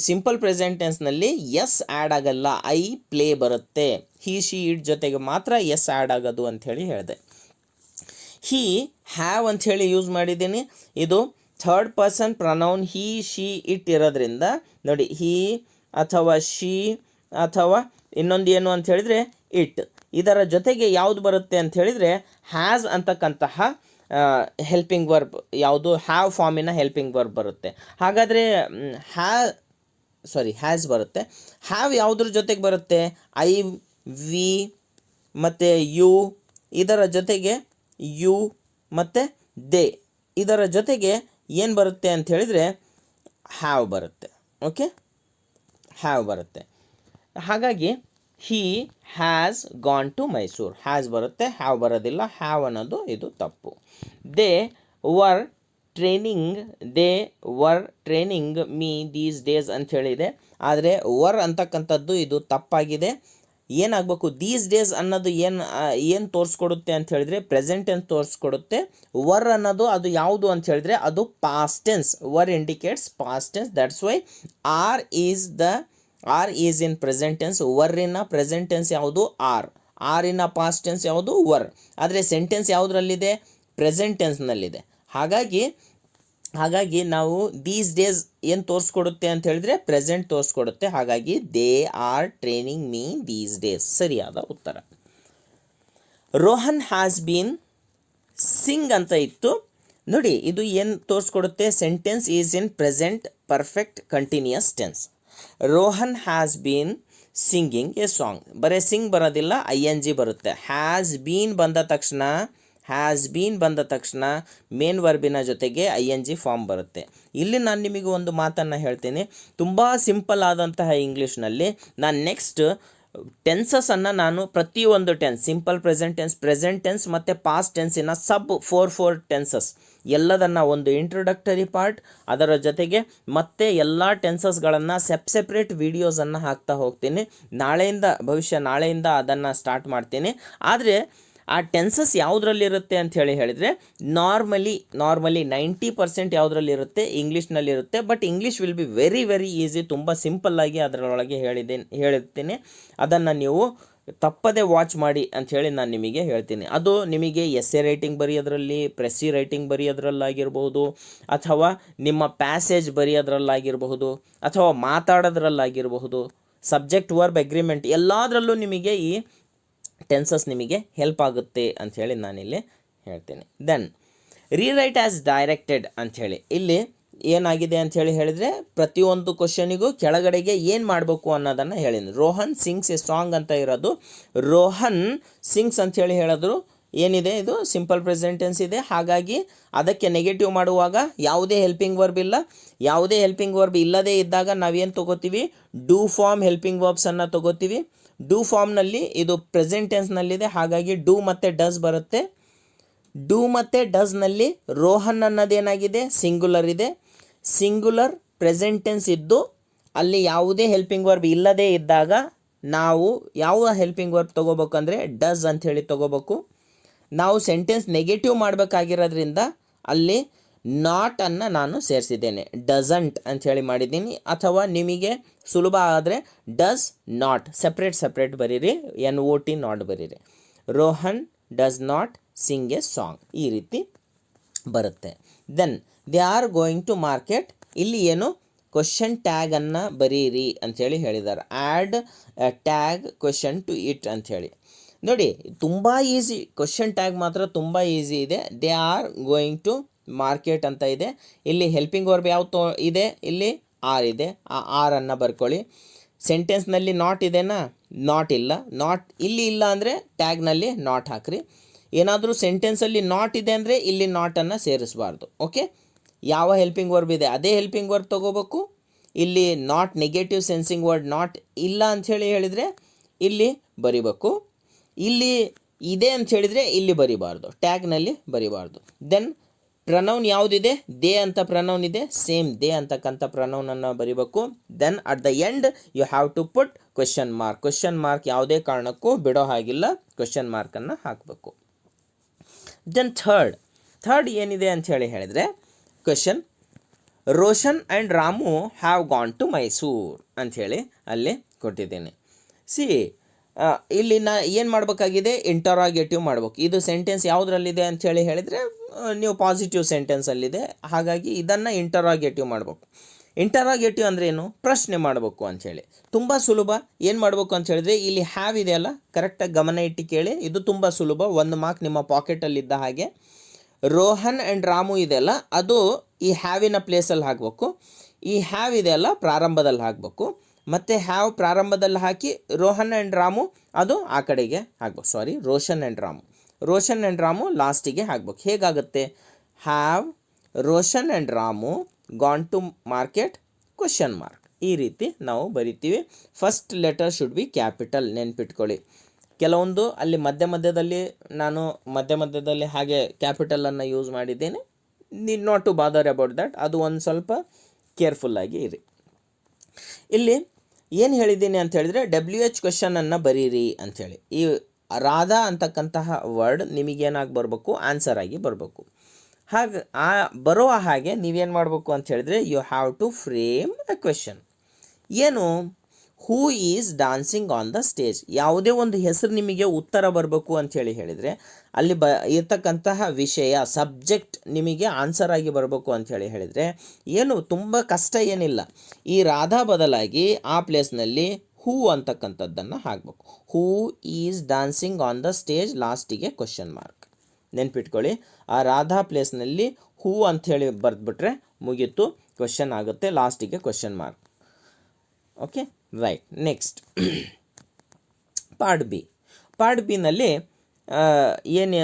[SPEAKER 1] ಸಿಂಪಲ್ ಪ್ರೆಸೆಂಟ್ ಟೆನ್ಸ್ನಲ್ಲಿ ಎಸ್ ಆ್ಯಡ್ ಆಗಲ್ಲ, ಐ ಪ್ಲೇ ಬರುತ್ತೆ. ಹಿ ಶಿ ಇಟ್ ಜೊತೆಗೆ ಮಾತ್ರ ಎಸ್ ಆ್ಯಡ್ ಆಗೋದು ಅಂಥೇಳಿ ಹೇಳಿದೆ. ಹಿ ಹ್ಯಾವ್ ಅಂಥೇಳಿ ಯೂಸ್ ಮಾಡಿದ್ದೀನಿ. ಇದು third person pronoun he she it ಇರೋದ್ರಿಂದ ನೋಡಿ, ಹಿ ಅಥವಾ ಶಿ ಅಥವಾ ಇನ್ನೊಂದು ಏನು ಅಂತ ಹೇಳಿದರೆ ಇಟ್, ಇದರ ಜೊತೆಗೆ ಯಾವುದು ಬರುತ್ತೆ ಅಂತ ಹೇಳಿದರೆ ಹ್ಯಾಸ್ ಅಂತಕ್ಕಂತಹ ಹೆಲ್ಪಿಂಗ್ ವರ್ಬ್ ಯಾವುದು, ಹ್ಯಾವ್ ಫಾರ್ಮಿನ ಹೆಲ್ಪಿಂಗ್ ವರ್ಬ್ ಬರುತ್ತೆ. ಹಾಗಾದರೆ ಹ್ಯಾಸ್ ಬರುತ್ತೆ. ಹ್ಯಾವ್ ಯಾವುದ್ರ ಜೊತೆಗೆ ಬರುತ್ತೆ, ಐ, ವಿ ಮತ್ತು ಯು, ಇದರ ಜೊತೆಗೆ ಯು ಮತ್ತು ದೇ, ಇದರ ಜೊತೆಗೆ ಏನು ಬರುತ್ತೆ ಅಂತ ಹೇಳಿದರೆ ಹ್ಯಾವ್ ಬರುತ್ತೆ. ಓಕೆ, ಹ್ಯಾವ್ ಬರುತ್ತೆ. ಹಾಗಾಗಿ he has gone to Mysore, has ಬರುತ್ತೆ, ಹ್ಯಾವ್ ಬರೋದಿಲ್ಲ. ಹ್ಯಾವ್ ಅನ್ನೋದು ಇದು ತಪ್ಪು. They were training they were training me these days ಅಂತ ಹೇಳಿದೆ. ಆದರೆ ವರ್ ಅಂತಕ್ಕಂಥದ್ದು ಇದು ತಪ್ಪಾಗಿದೆ. ಏನಾಗಬೇಕು, ದೀಸ್ ಡೇಸ್ ಅನ್ನೋದು ಏನು ತೋರಿಸ್ಕೊಡುತ್ತೆ ಅಂತ ಹೇಳಿದ್ರೆ ಪ್ರೆಸೆಂಟ್ ಟೆನ್ಸ್ ತೋರಿಸ್ಕೊಡುತ್ತೆ. ವರ್ ಅನ್ನೋದು ಅದು ಯಾವುದು ಅಂತ ಹೇಳಿದ್ರೆ ಅದು past tense. Were indicates past tense. That's why are is in present tense. ವರ್ರಿನ ಪ್ರೆಸೆಂಟ್ ಟೆನ್ಸ್ ಯಾವುದು ಆರ್, ಆರಿನ ಪಾಸ್ಟ್ ಟೆನ್ಸ್ ಯಾವುದು ವರ್. ಆದರೆ ಸೆಂಟೆನ್ಸ್ ಯಾವುದರಲ್ಲಿದೆ, ಪ್ರೆಸೆಂಟ್ ಟೆನ್ಸ್ನಲ್ಲಿದೆ. ಹಾಗಾಗಿ ನಾವು ದೀಸ್ ಡೇಸ್ ಏನು ತೋರಿಸ್ಕೊಡುತ್ತೆ ಅಂತ ಹೇಳಿದ್ರೆ ಪ್ರೆಸೆಂಟ್ ತೋರಿಸ್ಕೊಡುತ್ತೆ. ಹಾಗಾಗಿ they are training me these days ಸರಿಯಾದ ಉತ್ತರ. ರೋಹನ್ ಹ್ಯಾಸ್ ಬೀನ್ ಸಿಂಗ್ ಅಂತ ಇತ್ತು ನೋಡಿ, ಇದು ಏನು ತೋರಿಸ್ಕೊಡುತ್ತೆ, sentence is in present perfect continuous tense. Rohan has been singing a song. ಬರೀ ಸಿಂಗ್ ಬರೋದಿಲ್ಲ, ING ಬರುತ್ತೆ. ಹ್ಯಾಸ್ ಬೀನ್ ಬಂದ ತಕ್ಷಣ ಮೇನ್ ವರ್ಬಿನ ಜೊತೆಗೆ ING ಫಾರ್ಮ್ ಬರುತ್ತೆ. ಇಲ್ಲಿ ನಾನು ನಿಮಗೆ ಒಂದು ಮಾತನ್ನು ಹೇಳ್ತೀನಿ, ತುಂಬ ಸಿಂಪಲ್ ಆದಂತಹ ಇಂಗ್ಲೀಷ್ನಲ್ಲಿ. ನಾನು ನೆಕ್ಸ್ಟ್ ಟೆನ್ಸಸನ್ನು ನಾನು ಪ್ರತಿಯೊಂದು ಟೆನ್ಸ್, ಸಿಂಪಲ್ ಪ್ರೆಸೆಂಟ್ ಟೆನ್ಸ್ ಮತ್ತು ಪಾಸ್ಟ್ ಟೆನ್ಸಿನ ಸಬ್ 4 ಟೆನ್ಸಸ್ ಎಲ್ಲದನ್ನು ಒಂದು ಇಂಟ್ರೊಡಕ್ಟರಿ ಪಾರ್ಟ್, ಅದರ ಜೊತೆಗೆ ಮತ್ತೆ ಎಲ್ಲ ಟೆನ್ಸಸ್ಗಳನ್ನು ಸೆಪ್ರೇಟ್ ವೀಡಿಯೋಸನ್ನು ಹಾಕ್ತಾ ಹೋಗ್ತೀನಿ. ನಾಳೆಯಿಂದ ಅದನ್ನು ಸ್ಟಾರ್ಟ್ ಮಾಡ್ತೀನಿ. ಆದರೆ ಆ ಟೆನ್ಸಸ್ ಯಾವುದ್ರಲ್ಲಿರುತ್ತೆ ಅಂತ ಹೇಳಿದರೆ ನಾರ್ಮಲಿ 90% ಯಾವುದ್ರಲ್ಲಿರುತ್ತೆ, ಇಂಗ್ಲೀಷ್ನಲ್ಲಿರುತ್ತೆ. But English will be very very easy. ತುಂಬ ಸಿಂಪಲ್ಲಾಗಿ ಅದರೊಳಗೆ ಹೇಳಿರ್ತೀನಿ. ಅದನ್ನು ನೀವು ತಪ್ಪದೆ ವಾಚ್ ಮಾಡಿ ಅಂಥೇಳಿ ನಾನು ನಿಮಗೆ ಹೇಳ್ತೀನಿ. ಅದು ನಿಮಗೆ ಎಸ್ಸೆ ರೈಟಿಂಗ್ ಬರೆಯೋದ್ರಲ್ಲಿ, ಪ್ರೆಸ್ಸಿ ರೈಟಿಂಗ್ ಬರೆಯೋದ್ರಲ್ಲಾಗಿರ್ಬಹುದು, ಅಥವಾ ನಿಮ್ಮ ಪ್ಯಾಸೇಜ್ ಬರೆಯೋದ್ರಲ್ಲಾಗಿರಬಹುದು, ಅಥವಾ ಮಾತಾಡೋದ್ರಲ್ಲಾಗಿರಬಹುದು, ಸಬ್ಜೆಕ್ಟ್ ವರ್ಬ್ ಅಗ್ರಿಮೆಂಟ್ ಎಲ್ಲದರಲ್ಲೂ ನಿಮಗೆ ಈ ಟೆನ್ಸಸ್ ನಿಮಗೆ ಹೆಲ್ಪ್ ಆಗುತ್ತೆ ಅಂಥೇಳಿ ನಾನಿಲ್ಲಿ ಹೇಳ್ತೀನಿ. ದೆನ್ ರೀರೈಟ್ ಆ್ಯಸ್ ಡೈರೆಕ್ಟೆಡ್ ಅಂಥೇಳಿ ಇಲ್ಲಿ ಏನಾಗಿದೆ ಅಂಥೇಳಿ ಹೇಳಿದರೆ ಪ್ರತಿಯೊಂದು ಕ್ವಶನಿಗೂ ಕೆಳಗಡೆಗೆ ಏನು ಮಾಡಬೇಕು ಅನ್ನೋದನ್ನು ಹೇಳಿದ್ದೀನಿ. ರೋಹನ್ ಸಿಂಗ್ಸ್ ಎ ಸಾಂಗ್ ಅಂತ ಇರೋದು, ರೋಹನ್ ಸಿಂಗ್ಸ್ ಅಂಥೇಳಿ ಹೇಳಿದ್ರು ಏನಿದೆ, ಇದು ಸಿಂಪಲ್ ಪ್ರೆಸೆಂಟ್ ಟೆನ್ಸ್ ಇದೆ. ಹಾಗಾಗಿ ಅದಕ್ಕೆ ನೆಗೆಟಿವ್ ಮಾಡುವಾಗ ಯಾವುದೇ ಹೆಲ್ಪಿಂಗ್ ವರ್ಬ್ ಇಲ್ಲ. ಯಾವುದೇ ಹೆಲ್ಪಿಂಗ್ ವರ್ಬ್ ಇಲ್ಲದೇ ಇದ್ದಾಗ ನಾವೇನು ತೊಗೋತೀವಿ, ಡೂ ಫಾರ್ಮ್ ಹೆಲ್ಪಿಂಗ್ ವರ್ಬ್ಸನ್ನು ತೊಗೋತೀವಿ. ಡೂ ಫಾರ್ಮ್ನಲ್ಲಿ ಇದು ಪ್ರೆಸೆಂಟ್ ಟೆನ್ಸ್ನಲ್ಲಿದೆ, ಹಾಗಾಗಿ ಡೂ ಮತ್ತು ಡಸ್ ಬರುತ್ತೆ. ಡೂ ಮತ್ತು ಡಸ್ನಲ್ಲಿ ರೋಹನ್ ಅನ್ನೋದೇನಾಗಿದೆ, ಸಿಂಗುಲರ್ ಇದೆ. ಸಿಂಗುಲರ್ ಪ್ರೆಸೆಂಟ್ ಟೆನ್ಸ್ ಇದ್ದು ಅಲ್ಲಿ ಯಾವುದೇ ಹೆಲ್ಪಿಂಗ್ ವರ್ಬ್ ಇಲ್ಲದೇ ಇದ್ದಾಗ ನಾವು ಯಾವ ಹೆಲ್ಪಿಂಗ್ ವರ್ಬ್ ತೊಗೋಬೇಕಂದ್ರೆ ಡಸ್ ಅಂಥೇಳಿ ತೊಗೋಬೇಕು. ನಾವು ಸೆಂಟೆನ್ಸ್ ನೆಗೆಟಿವ್ ಮಾಡಬೇಕಾಗಿರೋದ್ರಿಂದ ಅಲ್ಲಿ ನಾಟನ್ನು ನಾನು ಸೇರಿಸಿದ್ದೇನೆ, ಡಸಂಟ್ ಅಂಥೇಳಿ ಮಾಡಿದ್ದೀನಿ. ಅಥವಾ ನಿಮಗೆ ಸುಲಭ ಆದರೆ ಡಸ್ ನಾಟ್ ಸಪ್ರೇಟ್ ಬರೀರಿ, NOT ನಾಟ್ ಬರೀರಿ. Rohan does not sing a song, ಈ ರೀತಿ ಬರುತ್ತೆ. Then they are going to market. ಇಲ್ಲಿ ಏನು ಕ್ವಶನ್ ಟ್ಯಾಗನ್ನು ಬರೀರಿ ಅಂಥೇಳಿ ಹೇಳಿದ್ದಾರೆ. Add tag question to it ಅಂಥೇಳಿ ನೋಡಿ, ತುಂಬ ಈಸಿ. ಕ್ವಶನ್ ಟ್ಯಾಗ್ ಮಾತ್ರ ತುಂಬ ಈಸಿ ಇದೆ. They are going to market ಅಂತ ಇದೆ. ಇಲ್ಲಿ ಹೆಲ್ಪಿಂಗ್ ವರ್ಬ್ ಯಾವುದು ಇದೆ, ಇಲ್ಲಿ ಆರ್ ಇದೆ. ಆ ಆರನ್ನು ಬರ್ಕೊಳ್ಳಿ. ಸೆಂಟೆನ್ಸ್ನಲ್ಲಿ ನಾಟ್ ಇದೆನಾ, ನಾಟ್ ಇಲ್ಲ. ನಾಟ್ ಇಲ್ಲಿ ಇಲ್ಲ ಅಂದರೆ ಟ್ಯಾಗ್ನಲ್ಲಿ ನಾಟ್ ಹಾಕ್ರಿ. ಏನಾದರೂ ಸೆಂಟೆನ್ಸಲ್ಲಿ ನಾಟ್ ಇದೆ ಅಂದರೆ ಇಲ್ಲಿ ನಾಟನ್ನು ಸೇರಿಸಬಾರ್ದು. ಓಕೆ, ಯಾವ ಹೆಲ್ಪಿಂಗ್ ವರ್ಬ್ ಇದೆ ಅದೇ ಹೆಲ್ಪಿಂಗ್ ವರ್ಬ್ ತೊಗೋಬೇಕು. ಇಲ್ಲಿ not negative sensing word not ಇಲ್ಲ ಅಂಥೇಳಿ ಹೇಳಿದರೆ ಇಲ್ಲಿ ಬರಿಬೇಕು. ಇಲ್ಲಿ ಇದೆ ಅಂತ ಹೇಳಿದರೆ ಇಲ್ಲಿ ಬರಿಬಾರ್ದು, ಟ್ಯಾಗ್ನಲ್ಲಿ ಬರಿಬಾರ್ದು. ದೆನ್ ಪ್ರನೌನ್ ಯಾವುದಿದೆ, ದೇ ಅಂತ ಪ್ರನೌನ್ ಇದೆ, ಸೇಮ್ ದೇ ಅಂತಕ್ಕಂಥ ಪ್ರನೌನನ್ನು ಬರಿಬೇಕು. Then at the end you have to put question mark ಯಾವುದೇ ಕಾರಣಕ್ಕೂ ಬಿಡೋ ಹಾಗಿಲ್ಲ, ಕ್ವೆಶ್ಚನ್ ಮಾರ್ಕನ್ನು ಹಾಕಬೇಕು. ದೆನ್ ಥರ್ಡ್ ಏನಿದೆ ಅಂತ ಹೇಳಿದರೆ question, Roshan and Ramu have gone to Mysore ಅಂಥೇಳಿ ಅಲ್ಲಿ ಕೊಟ್ಟಿದ್ದೀನಿ. ಇಲ್ಲಿ ಏನು ಮಾಡಬೇಕಾಗಿದೆ, ಇಂಟರಾಗೇಟಿವ್ ಮಾಡಬೇಕು. ಇದು ಸೆಂಟೆನ್ಸ್ ಯಾವುದರಲ್ಲಿದೆ ಅಂಥೇಳಿ ಹೇಳಿದರೆ ನೀವು ಪಾಸಿಟಿವ್ ಸೆಂಟೆನ್ಸಲ್ಲಿದೆ, ಹಾಗಾಗಿ ಇದನ್ನು ಇಂಟರಾಗೇಟಿವ್ ಮಾಡಬೇಕು. ಇಂಟರಾಗೇಟಿವ್ ಅಂದರೆ ಏನು, ಪ್ರಶ್ನೆ ಮಾಡಬೇಕು ಅಂಥೇಳಿ. ತುಂಬ ಸುಲಭ. ಏನು ಮಾಡಬೇಕು ಅಂತ ಹೇಳಿದ್ರೆ ಇಲ್ಲಿ ಹ್ಯಾವ್ ಇದೆಯಲ್ಲ, ಕರೆಕ್ಟಾಗಿ ಗಮನ ಇಟ್ಟು ಕೇಳಿ, ಇದು ತುಂಬ ಸುಲಭ. 1 ಮಾರ್ಕ್ ನಿಮ್ಮ ಪಾಕೆಟಲ್ಲಿದ್ದ ಹಾಗೆ. ರೋಹನ್ ಆ್ಯಂಡ್ ರಾಮು ಇದೆಯಲ್ಲ, ಅದು ಈ ಹ್ಯಾವಿನ ಪ್ಲೇಸಲ್ಲಿ ಹಾಕಬೇಕು. ಈ ಹ್ಯಾವ್ ಇದೆಯಲ್ಲ ಪ್ರಾರಂಭದಲ್ಲಿ ಹಾಕಬೇಕು. ಮತ್ತು ಹ್ಯಾವ್ ಪ್ರಾರಂಭದಲ್ಲಿ ಹಾಕಿ ರೋಹನ್ ಆ್ಯಂಡ್ ರಾಮು ಅದು ಆ ಕಡೆಗೆ ಹಾಕ್ಬೇಕು. ರೋಷನ್ ಆ್ಯಂಡ್ ರಾಮು ಲಾಸ್ಟಿಗೆ ಹಾಕ್ಬೇಕು. ಹೇಗಾಗುತ್ತೆ, have Roshan and Ramu gone to market question mark, ಈ ರೀತಿ ನಾವು ಬರಿತೀವಿ. First letter should be capital, ನೆನ್ಪಿಟ್ಕೊಳ್ಳಿ. ಕೆಲವೊಂದು ಅಲ್ಲಿ ಮಧ್ಯದಲ್ಲಿ ನಾನು ಹಾಗೆ ಕ್ಯಾಪಿಟಲನ್ನು ಯೂಸ್ ಮಾಡಿದ್ದೇನೆ, need not to bother about that, ಅದು ಒಂದು ಸ್ವಲ್ಪ ಕೇರ್ಫುಲ್ಲಾಗಿ ಇರಿ. ಇಲ್ಲಿ ಏನು ಹೇಳಿದ್ದೀನಿ ಅಂತ ಹೇಳಿದರೆ WH ಕ್ವೆಶನನ್ನು ಬರೀರಿ ಅಂಥೇಳಿ. ಈ ರಾಧಾ ಅಂತಕ್ಕಂತಹ ವರ್ಡ್ ನಿಮಗೇನಾಗಿ ಬರಬೇಕು, ಆನ್ಸರ್ ಆಗಿ ಬರಬೇಕು. ಹಾಗೆ ಬರೋ ಹಾಗೆ ನೀವೇನು ಮಾಡಬೇಕು ಅಂತ ಹೇಳಿದ್ರೆ you have to frame a question. ಏನು, who is dancing on the stage, ಯಾವುದೇ ಒಂದು ಹೆಸರು ನಿಮಗೆ ಉತ್ತರ ಬರಬೇಕು ಅಂಥೇಳಿ ಹೇಳಿದರೆ ಅಲ್ಲಿ ಇರ್ತಕ್ಕಂತಹ ವಿಷಯ ಸಬ್ಜೆಕ್ಟ್ ನಿಮಗೆ ಆನ್ಸರ್ ಆಗಿ ಬರಬೇಕು ಅಂಥೇಳಿ ಹೇಳಿದರೆ ಏನು ತುಂಬ ಕಷ್ಟ ಏನಿಲ್ಲ. ಈ ರಾಧಾ ಬದಲಾಗಿ ಆ ಪ್ಲೇಸ್ನಲ್ಲಿ ಹೂ ಅಂತಕ್ಕಂಥದ್ದನ್ನು ಹಾಕಬೇಕು. ಹೂ is dancing on the stage, ಲಾಸ್ಟಿಗೆ ಕ್ವಶನ್ ಮಾರ್ಕ್. ನೆನ್ಪಿಟ್ಕೊಳ್ಳಿ, ಆ ರಾಧಾ ಪ್ಲೇಸ್ನಲ್ಲಿ ಹೂ ಅಂಥೇಳಿ ಬರೆದ್ಬಿಟ್ರೆ ಮುಗೀತು, ಕ್ವಶನ್ ಆಗುತ್ತೆ, ಲಾಸ್ಟಿಗೆ question mark. Okay, right. Next part ಬಿನಲ್ಲಿ ಏನು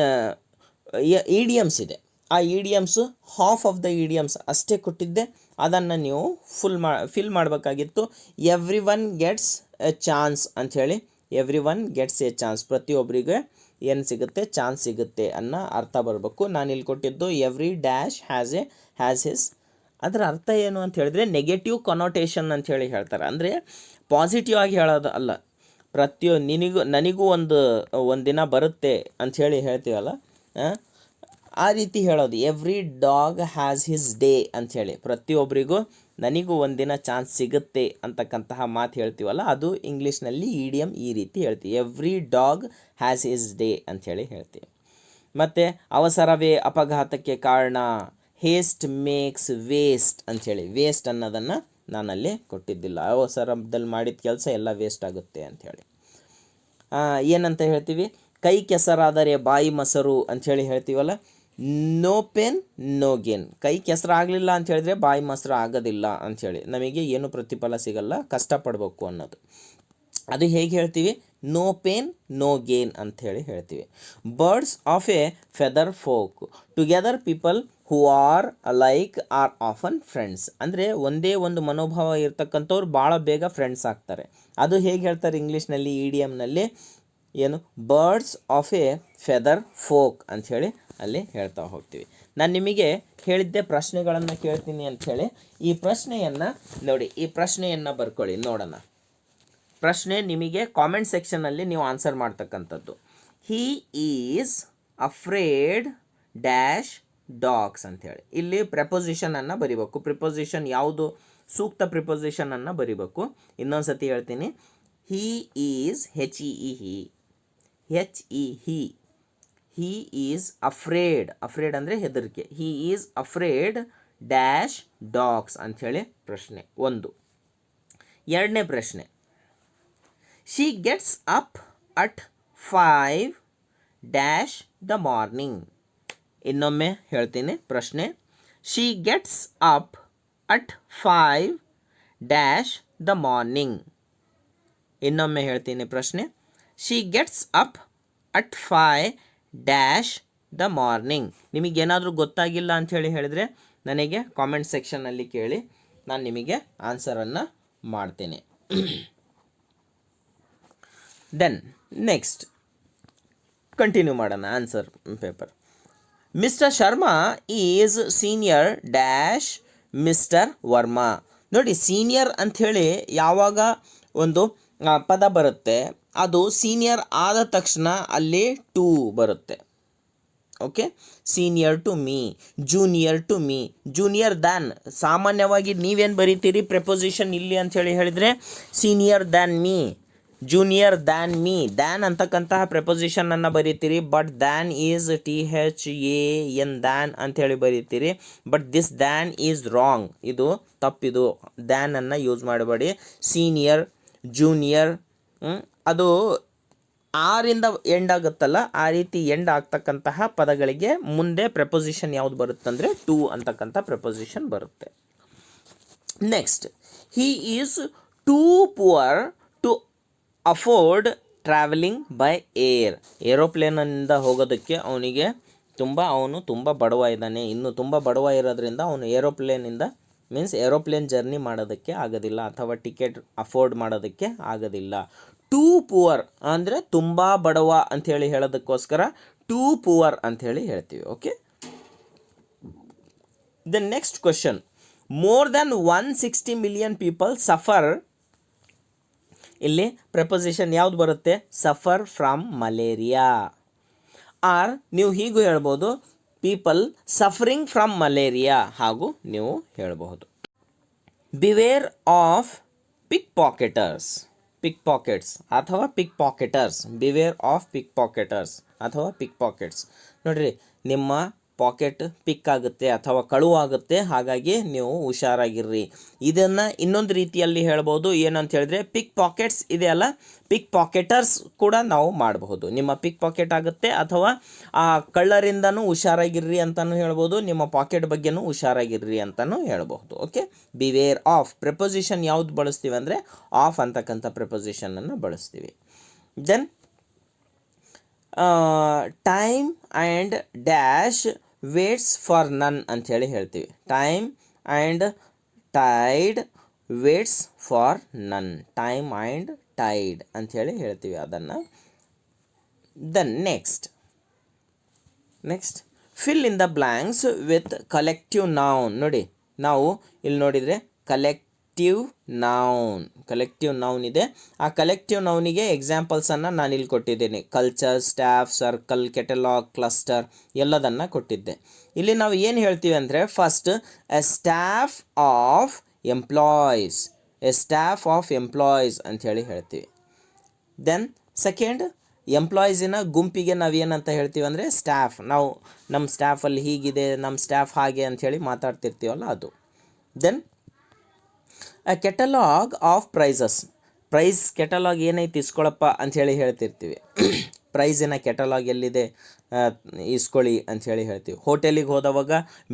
[SPEAKER 1] ಇಡಿಯಮ್ಸ್ ಇದೆ. ಆ idioms half of the idioms ಅಷ್ಟೇ ಕೊಟ್ಟಿದ್ದೆ, ಅದನ್ನು ನೀವು ಫಿಲ್ ಮಾಡಬೇಕಾಗಿತ್ತು. Every one gets a chance ಅಂಥೇಳಿ, every one gets a chance, ಪ್ರತಿಯೊಬ್ಬರಿಗೆ ಏನು ಸಿಗುತ್ತೆ, ಚಾನ್ಸ್ ಸಿಗುತ್ತೆ ಅನ್ನೋ ಅರ್ಥ ಬರಬೇಕು. ನಾನು ಇಲ್ಲಿ ಕೊಟ್ಟಿದ್ದು ಎವ್ರಿ ಡ್ಯಾಶ್ ಹ್ಯಾಸ್ ಹಿಸ್, ಅದರ ಅರ್ಥ ಏನು ಅಂತ ಹೇಳಿದ್ರೆ ನೆಗೆಟಿವ್ ಕೊನೋಟೇಷನ್ ಅಂಥೇಳಿ ಹೇಳ್ತಾರೆ. ಅಂದರೆ ಪಾಸಿಟಿವ್ ಆಗಿ ಹೇಳೋದು ಅಲ್ಲ, ನನಗೂ ಒಂದು ದಿನ ಬರುತ್ತೆ ಅಂಥೇಳಿ ಹೇಳ್ತೀವಲ್ಲ, ಆ ರೀತಿ ಹೇಳೋದು. Every dog has his day ಅಂಥೇಳಿ, ಪ್ರತಿಯೊಬ್ಬರಿಗೂ ನನಗೂ ಒಂದಿನ ಚಾನ್ಸ್ ಸಿಗುತ್ತೆ ಅಂತಕ್ಕಂತಹ ಮಾತು ಹೇಳ್ತೀವಲ್ಲ, ಅದು ಇಂಗ್ಲೀಷ್ನಲ್ಲಿ ಇಡಿಯಮ್ ಈ ರೀತಿ ಹೇಳ್ತೀವಿ. Every dog has his day ಅಂಥೇಳಿ ಹೇಳ್ತೀವಿ. ಮತ್ತು ಅವಸರವೇ ಅಪಘಾತಕ್ಕೆ ಕಾರಣ, ಹೇಸ್ಟ್ ಮೇಕ್ಸ್ ವೇಸ್ಟ್ ಅಂಥೇಳಿ, ವೇಸ್ಟ್ ಅನ್ನೋದನ್ನು ನಾನಲ್ಲಿ ಕೊಟ್ಟಿದ್ದಿಲ್ಲ. ಅವಸರದಲ್ಲಿ ಮಾಡಿದ ಕೆಲಸ ಎಲ್ಲ ವೇಸ್ಟ್ ಆಗುತ್ತೆ ಅಂಥೇಳಿ. ಏನಂತ ಹೇಳ್ತೀವಿ, ಕೈ ಕೆಸರಾದರೆ ಬಾಯಿ ಮೊಸರು ಅಂಥೇಳಿ ಹೇಳ್ತೀವಲ್ಲ, ನೋ ಪೇನ್ ನೋ ಗೇನ್. ಕೈ ಕೆಸರಾಗಲಿಲ್ಲ ಅಂತ ಹೇಳಿದ್ರೆ ಬಾಯಿ ಮೊಸರು ಆಗೋದಿಲ್ಲ ಅಂಥೇಳಿ, ನಮಗೆ ಏನು ಪ್ರತಿಫಲ ಸಿಗಲ್ಲ, ಕಷ್ಟಪಡಬೇಕು ಅನ್ನೋದು. ಅದು ಹೇಗೆ ಹೇಳ್ತೀವಿ, ನೋ ಪೇನ್ ನೋ ಗೇನ್ ಅಂಥೇಳಿ ಹೇಳ್ತೀವಿ. Birds of A feather folk together people who are like R often friends. ಅಂದರೆ ಒಂದೇ ಒಂದು ಮನೋಭಾವ ಇರ್ತಕ್ಕಂಥವ್ರು ಭಾಳ ಬೇಗ ಫ್ರೆಂಡ್ಸ್ ಆಗ್ತಾರೆ. ಅದು ಹೇಗೆ ಹೇಳ್ತಾರೆ ಇಂಗ್ಲೀಷ್ನಲ್ಲಿ, ಇಡಿಯಮ್ನಲ್ಲಿ ಏನು, birds of A feather folk ಅಂಥೇಳಿ ಅಲ್ಲಿ ಹೇಳ್ತಾ ಹೋಗ್ತೀವಿ. ನಾನು ನಿಮಗೆ ಹೇಳಿದ್ದೆ ಪ್ರಶ್ನೆಗಳನ್ನು ಕೇಳ್ತೀನಿ ಅಂಥೇಳಿ. ಈ ಪ್ರಶ್ನೆಯನ್ನು ನೋಡಿ, ಈ ಪ್ರಶ್ನೆಯನ್ನು ಬರ್ಕೊಳ್ಳಿ, ನೋಡೋಣ. ಪ್ರಶ್ನೆ ನಿಮಗೆ ಕಾಮೆಂಟ್ ಸೆಕ್ಷನಲ್ಲಿ ನೀವು ಆನ್ಸರ್ ಮಾಡ್ತಕ್ಕಂಥದ್ದು. He is afraid dash dogs ಅಂಥೇಳಿ. ಇಲ್ಲಿ ಪ್ರೆಪೊಸಿಷನನ್ನು ಬರಿಬೇಕು. ಪ್ರಿಪೊಸಿಷನ್ ಯಾವುದು, ಸೂಕ್ತ ಪ್ರಿಪೊಸಿಷನನ್ನು ಬರಿಬೇಕು. ಇನ್ನೊಂದು ಸತಿ ಹೇಳ್ತೀನಿ, he is he is afraid ಅಂದರೆ ಹೆದರಿಕೆ. He is afraid dash dogs ಅಂಥೇಳಿ ಪ್ರಶ್ನೆ ಒಂದು. ಎರಡನೇ ಪ್ರಶ್ನೆ, she gets up at 5 dash the morning. ಇನ್ನೊಮ್ಮೆ ಹೇಳ್ತೀನಿ ಪ್ರಶ್ನೆ, she gets up at 5 dash the morning. ಇನ್ನೊಮ್ಮೆ ಹೇಳ್ತೀನಿ ಪ್ರಶ್ನೆ, she gets up at 5 dash the morning. ನಿಮಗೇನಾದರೂ ಗೊತ್ತಾಗಿಲ್ಲ ಅಂಥೇಳಿ ಹೇಳಿದರೆ ನನಗೆ ಕಾಮೆಂಟ್ ಸೆಕ್ಷನ್ನಲ್ಲಿ ಕೇಳಿ, ನಾನು ನಿಮಗೆ ಆನ್ಸರನ್ನು ಮಾಡ್ತೇನೆ. ದೆನ್ ನೆಕ್ಸ್ಟ್ ಕಂಟಿನ್ಯೂ ಮಾಡೋಣ answer paper. Mister Sharma is senior dash mister Varma. ನೋಡಿ, ಸೀನಿಯರ್ ಅಂಥೇಳಿ ಯಾವಾಗ ಒಂದು ಪದ ಬರುತ್ತೆ, ಅದು ಸೀನಿಯರ್ ಆದ ತಕ್ಷಣ ಅಲ್ಲಿ ಟು ಬರುತ್ತೆ. Okay, senior to me, junior to me, junior than. ಸಾಮಾನ್ಯವಾಗಿ ನೀವೇನು ಬರೀತೀರಿ ಪ್ರೆಪೊಸಿಷನ್ ಇಲ್ಲಿ ಅಂಥೇಳಿ ಹೇಳಿದರೆ senior than me, junior than me, than ಅಂತಕ್ಕಂತಹ ಪ್ರೆಪೊಸಿಷನನ್ನು ಬರೀತೀರಿ. But than is THAN than ಅಂಥೇಳಿ ಬರೀತೀರಿ. But this than is wrong, ಇದು ತಪ್ಪಿದು, ದ್ಯಾನನ್ನು ಯೂಸ್ ಮಾಡಬೇಡಿ. ಸೀನಿಯರ್, ಜೂನಿಯರ್, ಅದು ಆರಿಂದ ಎಂಡ್ ಆಗುತ್ತಲ್ಲ, ಆ ರೀತಿ ಎಂಡ್ ಆಗ್ತಕ್ಕಂತಹ ಪದಗಳಿಗೆ ಮುಂದೆ ಪ್ರೆಪೊಸಿಷನ್ ಯಾವುದು ಬರುತ್ತಂದರೆ ಟು ಅಂತಕ್ಕಂಥ ಪ್ರೆಪೊಸಿಷನ್ ಬರುತ್ತೆ. Next, he is too poor to afford travelling by air. ಏರೋಪ್ಲೇನಿಂದ ಹೋಗೋದಕ್ಕೆ ಅವನು ತುಂಬ ಬಡವ ಇದ್ದಾನೆ. ಇನ್ನು ತುಂಬ ಬಡವ ಇರೋದ್ರಿಂದ ಅವನು ಏರೋಪ್ಲೇನ್ ಜರ್ನಿ ಮಾಡೋದಕ್ಕೆ ಆಗೋದಿಲ್ಲ, ಅಥವಾ ಟಿಕೆಟ್ ಅಫೋರ್ಡ್ ಮಾಡೋದಕ್ಕೆ ಆಗೋದಿಲ್ಲ. ಟೂ ಪುವರ್ ಅಂದರೆ ತುಂಬ ಬಡವ ಅಂಥೇಳಿ ಹೇಳೋದಕ್ಕೋಸ್ಕರ ಟೂ ಪುವರ್ ಅಂಥೇಳಿ ಹೇಳ್ತೀವಿ. Okay, the next question, more than 160 million people suffer, ಇಲ್ಲಿ ಪ್ರೆಪೊಸಿಷನ್ ಯಾವ್ದು ಬರುತ್ತೆ? Suffer from malaria. ಆರ್ ನೀವು ಹೀಗೂ ಹೇಳ್ಬೋದು, ಪೀಪಲ್ ಸಫರಿಂಗ್ ಫ್ರಮ್ ಮಲೇರಿಯಾ ಹಾಗೂ ನೀವು ಹೇಳಬಹುದು. Beware of pickpocketers, pickpockets ಅಥವಾ pickpocketers, beware of pickpocketers ಅಥವಾ ಪಿಕ್ ಪಾಕೆಟ್ಸ್. ನೋಡ್ರಿ, ನಿಮ್ಮ ಪಾಕೆಟ್ ಪಿಕ್ ಆಗುತ್ತೆ ಅಥವಾ ಕಳುವಾಗುತ್ತೆ, ಹಾಗಾಗಿ ನೀವು ಹುಷಾರಾಗಿರ್ರಿ. ಇದನ್ನು ಇನ್ನೊಂದು ರೀತಿಯಲ್ಲಿ ಹೇಳ್ಬೋದು, ಏನಂತ ಹೇಳಿದ್ರೆ ಪಿಕ್ ಪಾಕೆಟ್ಸ್ ಇದೆಯಲ್ಲ, ಪಿಕ್ ಪಾಕೆಟರ್ಸ್ ಕೂಡ ನಾವು ಮಾಡಬಹುದು. ನಿಮ್ಮ ಪಿಕ್ ಪಾಕೆಟ್ ಆಗುತ್ತೆ ಅಥವಾ ಆ ಕಳ್ಳರಿಂದನೂ ಹುಷಾರಾಗಿರ್ರಿ ಅಂತಲೂ ಹೇಳ್ಬೋದು, ನಿಮ್ಮ ಪಾಕೆಟ್ ಬಗ್ಗೆನೂ ಹುಷಾರಾಗಿರ್ರಿ ಅಂತಲೂ ಹೇಳ್ಬಹುದು. ಓಕೆ, ಬಿವೇರ್ ಆಫ್ ಪ್ರೆಪೊಸಿಷನ್ ಯಾವ್ದು ಬಳಸ್ತೀವಿ ಅಂದರೆ ಆಫ್ ಅಂತಕ್ಕಂಥ ಪ್ರೆಪೊಸಿಷನನ್ನು ಬಳಸ್ತೀವಿ. Then time and dash waits for none ಅಂಥೇಳಿ ಹೇಳ್ತೀವಿ. Time and tide waits for none, time and tide ಅಂಥೇಳಿ ಹೇಳ್ತೀವಿ ಅದನ್ನು. Then next fill in the blanks with collective noun. ನೋಡಿ, ನಾವು ಇಲ್ಲಿ ನೋಡಿದರೆ ಕಲೆಕ್ಟಿವ್ ನೌನ್ ಇದೆ. ಆ ಕಲೆಕ್ಟಿವ್ ನೌನಿಗೆ ಎಕ್ಸಾಂಪಲ್ಸನ್ನು ನಾನು ಇಲ್ಲಿ ಕೊಟ್ಟಿದ್ದೀನಿ. Culture, staff, circle, catalogue, cluster ಎಲ್ಲದನ್ನು ಕೊಟ್ಟಿದ್ದೆ. ಇಲ್ಲಿ ನಾವು ಏನು ಹೇಳ್ತೀವಿ ಅಂದರೆ, first A staff of employees, ಅಂಥೇಳಿ ಹೇಳ್ತೀವಿ. ದೆನ್ ಸೆಕೆಂಡ್, ಎಂಪ್ಲಾಯೀಸಿನ ಗುಂಪಿಗೆ ನಾವು ಏನಂತ ಹೇಳ್ತೀವಿ ಅಂದರೆ ಸ್ಟಾಫ್. ನಾವು ನಮ್ಮ ಸ್ಟಾಫಲ್ಲಿ ಹೀಗಿದೆ, ನಮ್ಮ ಸ್ಟಾಫ್ ಹಾಗೆ ಅಂಥೇಳಿ ಮಾತಾಡ್ತಿರ್ತೀವಲ್ಲ ಅದು. Then a catalogue of prices, price catalogue ಏನೈತಿ ಇಸ್ಕೊಳಪ್ಪ ಅಂಥೇಳಿ ಹೇಳ್ತಿರ್ತೀವಿ. ಪ್ರೈಸಿನ ಕೆಟಲಾಗ್ ಎಲ್ಲಿದೆ ಇಸ್ಕೊಳ್ಳಿ ಅಂಥೇಳಿ ಹೇಳ್ತೀವಿ. ಹೋಟೆಲಿಗೆ ಹೋದವಾಗ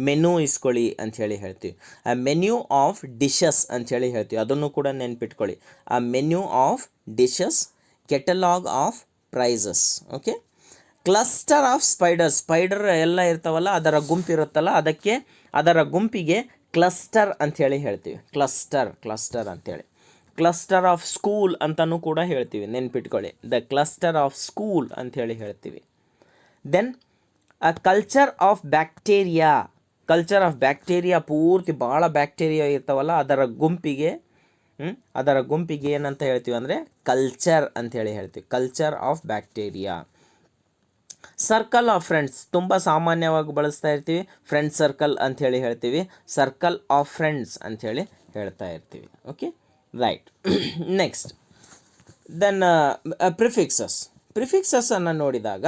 [SPEAKER 1] ಮೆನು ಇಸ್ಕೊಳ್ಳಿ ಅಂಥೇಳಿ ಹೇಳ್ತೀವಿ. ಆ ಮೆನ್ಯೂ ಆಫ್ ಡಿಶಸ್ ಅಂಥೇಳಿ ಹೇಳ್ತೀವಿ, ಅದನ್ನು ಕೂಡ ನೆನ್ಪಿಟ್ಕೊಳ್ಳಿ. A menu of dishes, catalogue of prices. Okay, cluster of spider ಎಲ್ಲ ಇರ್ತಾವಲ್ಲ, ಅದರ ಗುಂಪಿರುತ್ತಲ್ಲ, ಅದರ ಗುಂಪಿಗೆ ಕ್ಲಸ್ಟರ್ ಅಂಥೇಳಿ ಹೇಳ್ತೀವಿ. ಕ್ಲಸ್ಟರ್ ಅಂಥೇಳಿ. ಕ್ಲಸ್ಟರ್ ಆಫ್ ಸ್ಕೂಲ್ ಅಂತಲೂ ಕೂಡ ಹೇಳ್ತೀವಿ, ನೆನ್ಪಿಟ್ಕೊಳ್ಳಿ. ದ ಕ್ಲಸ್ಟರ್ ಆಫ್ ಸ್ಕೂಲ್ ಅಂಥೇಳಿ ಹೇಳ್ತೀವಿ. Then a culture of bacteria, ಪೂರ್ತಿ ಭಾಳ ಬ್ಯಾಕ್ಟೀರಿಯಾ ಇರ್ತಾವಲ್ಲ, ಅದರ ಗುಂಪಿಗೆ ಏನಂತ ಹೇಳ್ತೀವಿ ಅಂದರೆ ಕಲ್ಚರ್ ಅಂಥೇಳಿ ಹೇಳ್ತೀವಿ. Culture of bacteria. Circle of friends ತುಂಬ ಸಾಮಾನ್ಯವಾಗಿ ಬಳಸ್ತಾ ಇರ್ತೀವಿ. ಫ್ರೆಂಡ್ ಸರ್ಕಲ್ ಅಂಥೇಳಿ ಹೇಳ್ತೀವಿ. ಸರ್ಕಲ್ ಆಫ್ ಫ್ರೆಂಡ್ಸ್ ಅಂಥೇಳಿ ಹೇಳ್ತಾ ಇರ್ತೀವಿ. Okay, right. ನೆಕ್ಸ್ಟ್ ದೆನ್ ಪ್ರಿಫಿಕ್ಸಸ್ಸನ್ನು ನೋಡಿದಾಗ,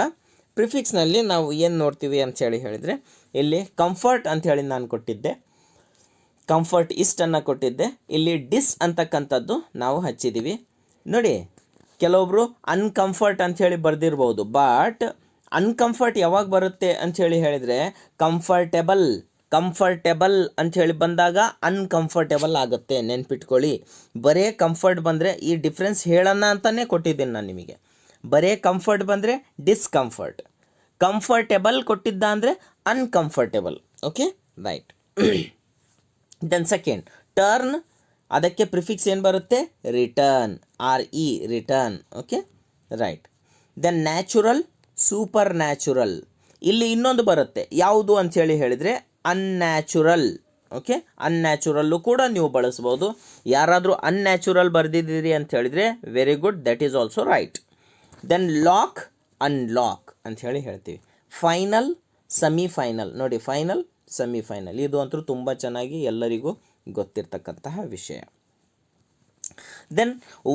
[SPEAKER 1] ಪ್ರಿಫಿಕ್ಸ್ನಲ್ಲಿ ನಾವು ಏನು ನೋಡ್ತೀವಿ ಅಂಥೇಳಿ ಹೇಳಿದರೆ, ಇಲ್ಲಿ ಕಂಫರ್ಟ್ ಅಂಥೇಳಿ ನಾನು ಕೊಟ್ಟಿದ್ದೆ, ಕಂಫರ್ಟ್ ಇಷ್ಟನ್ನು ಕೊಟ್ಟಿದ್ದೆ. ಇಲ್ಲಿ ಡಿಸ್ ಅಂತಕ್ಕಂಥದ್ದು ನಾವು ಹಚ್ಚಿದ್ದೀವಿ. ನೋಡಿ, ಕೆಲವೊಬ್ಬರು ಅನ್ಕಂಫರ್ಟ್ ಅಂಥೇಳಿ ಬರೆದಿರ್ಬೋದು, ಬಟ್ ಅನ್ಕಂಫರ್ಟ್ ಯಾವಾಗ ಬರುತ್ತೆ ಅಂಥೇಳಿ ಹೇಳಿದರೆ ಕಂಫರ್ಟೇಬಲ್ ಅಂಥೇಳಿ ಬಂದಾಗ ಅನ್ಕಂಫರ್ಟೇಬಲ್ ಆಗುತ್ತೆ, ನೆನ್ಪಿಟ್ಕೊಳ್ಳಿ. ಬರೇ ಕಂಫರ್ಟ್ ಬಂದರೆ ಈ ಡಿಫ್ರೆನ್ಸ್ ಹೇಳೋಣ ಅಂತಲೇ ಕೊಟ್ಟಿದ್ದೀನಿ ನಾನು ನಿಮಗೆ. ಬರೇ ಕಂಫರ್ಟ್ ಬಂದರೆ ಡಿಸ್ಕಂಫರ್ಟ್, ಕಂಫರ್ಟೇಬಲ್ ಕೊಟ್ಟಿದ್ದ ಅಂದರೆ uncomfortable. Okay, right. Then second, turn, ಅದಕ್ಕೆ ಪ್ರಿಫಿಕ್ಸ್ ಏನು ಬರುತ್ತೆ? Return, return. Okay, right. Then natural, supernatural. ಇಲ್ಲಿ ಇನ್ನೊಂದು ಬರುತ್ತೆ, ಯಾವುದು ಅಂಥೇಳಿ ಹೇಳಿದರೆ ಅನ್ಯಾಚುರಲ್. ಓಕೆ, ಅನ್ಯಾಚುರಲ್ಲು ಕೂಡ ನೀವು ಬಳಸ್ಬೋದು. ಯಾರಾದರೂ ಅನ್ಯಾಚುರಲ್ ಬರೆದಿದ್ದೀರಿ ಅಂತ ಹೇಳಿದರೆ very good, that is also right. Then lock, unlock ಅಂಥೇಳಿ ಹೇಳ್ತೀವಿ. Final, semifinal. ನೋಡಿ, ಫೈನಲ್, ಸೆಮಿಫೈನಲ್ ಇದು ಅಂತೂ ತುಂಬ ಚೆನ್ನಾಗಿ ಎಲ್ಲರಿಗೂ ಗೊತ್ತಿರ್ತಕ್ಕಂತಹ ವಿಷಯ. ದೆನ್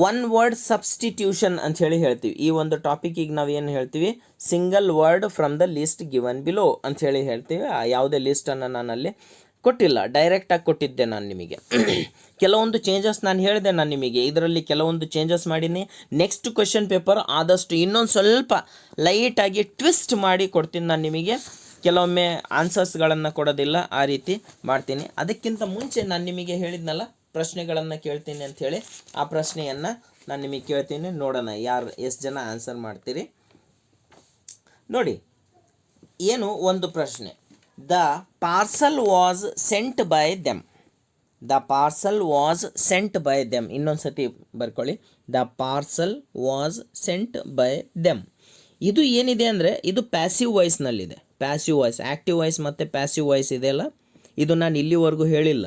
[SPEAKER 1] ಒನ್ ವರ್ಡ್ ಸಬ್ಸ್ಟಿಟ್ಯೂಷನ್ ಅಂಥೇಳಿ ಹೇಳ್ತೀವಿ. ಈ ಒಂದು ಟಾಪಿಕಿಗೆ ನಾವು ಏನು ಹೇಳ್ತೀವಿ? Single word from the list given below ಅಂಥೇಳಿ ಹೇಳ್ತೀವಿ. ಯಾವುದೇ ಲಿಸ್ಟನ್ನು ನಾನಲ್ಲಿ ಕೊಟ್ಟಿಲ್ಲ, ಡೈರೆಕ್ಟಾಗಿ ಕೊಟ್ಟಿದ್ದೆ ನಾನು ನಿಮಗೆ. ಕೆಲವೊಂದು ಚೇಂಜಸ್ ನಾನು ಹೇಳಿದೆ ನಾನು ನಿಮಗೆ, ಇದರಲ್ಲಿ ಕೆಲವೊಂದು ಚೇಂಜಸ್ ಮಾಡೀನಿ. ನೆಕ್ಸ್ಟ್ ಕ್ವೆಶ್ಚನ್ ಪೇಪರ್ ಆದಷ್ಟು ಇನ್ನೊಂದು ಸ್ವಲ್ಪ ಲೈಟಾಗಿ ಟ್ವಿಸ್ಟ್ ಮಾಡಿ ಕೊಡ್ತೀನಿ ನಾನು ನಿಮಗೆ. ಕೆಲವೊಮ್ಮೆ ಆನ್ಸರ್ಸ್ಗಳನ್ನು ಕೊಡೋದಿಲ್ಲ, ಆ ರೀತಿ ಮಾಡ್ತೀನಿ. ಅದಕ್ಕಿಂತ ಮುಂಚೆ ನಾನು ನಿಮಗೆ ಹೇಳಿದ್ನಲ್ಲ, ಪ್ರಶ್ನೆಗಳನ್ನು ಕೇಳ್ತೀನಿ ಅಂಥೇಳಿ, ಆ ಪ್ರಶ್ನೆಯನ್ನು ನಾನು ನಿಮಗೆ ಕೇಳ್ತೀನಿ. ನೋಡೋಣ ಎಷ್ಟು ಜನ ಆನ್ಸರ್ ಮಾಡ್ತೀರಿ. ನೋಡಿ, ಏನು ಒಂದು ಪ್ರಶ್ನೆ. The parcel was sent by them. The parcel was sent by them. ಇನ್ನೊಂದು ಸತಿ ಬರ್ಕೊಳ್ಳಿ. The parcel was sent by them. ಇದು ಏನಿದೆ ಅಂದರೆ ಇದು ಪ್ಯಾಸಿವ್ ವಾಯ್ಸ್ನಲ್ಲಿದೆ. ಪ್ಯಾಸಿವ್ ವಾಯ್ಸ್, ಆ್ಯಕ್ಟಿವ್ ವಾಯ್ಸ್ ಮತ್ತು ಪ್ಯಾಸಿವ್ ವಾಯ್ಸ್ ಇದೆಯಲ್ಲ, ಇದು ನಾನು ಇಲ್ಲಿವರೆಗೂ ಹೇಳಿಲ್ಲ.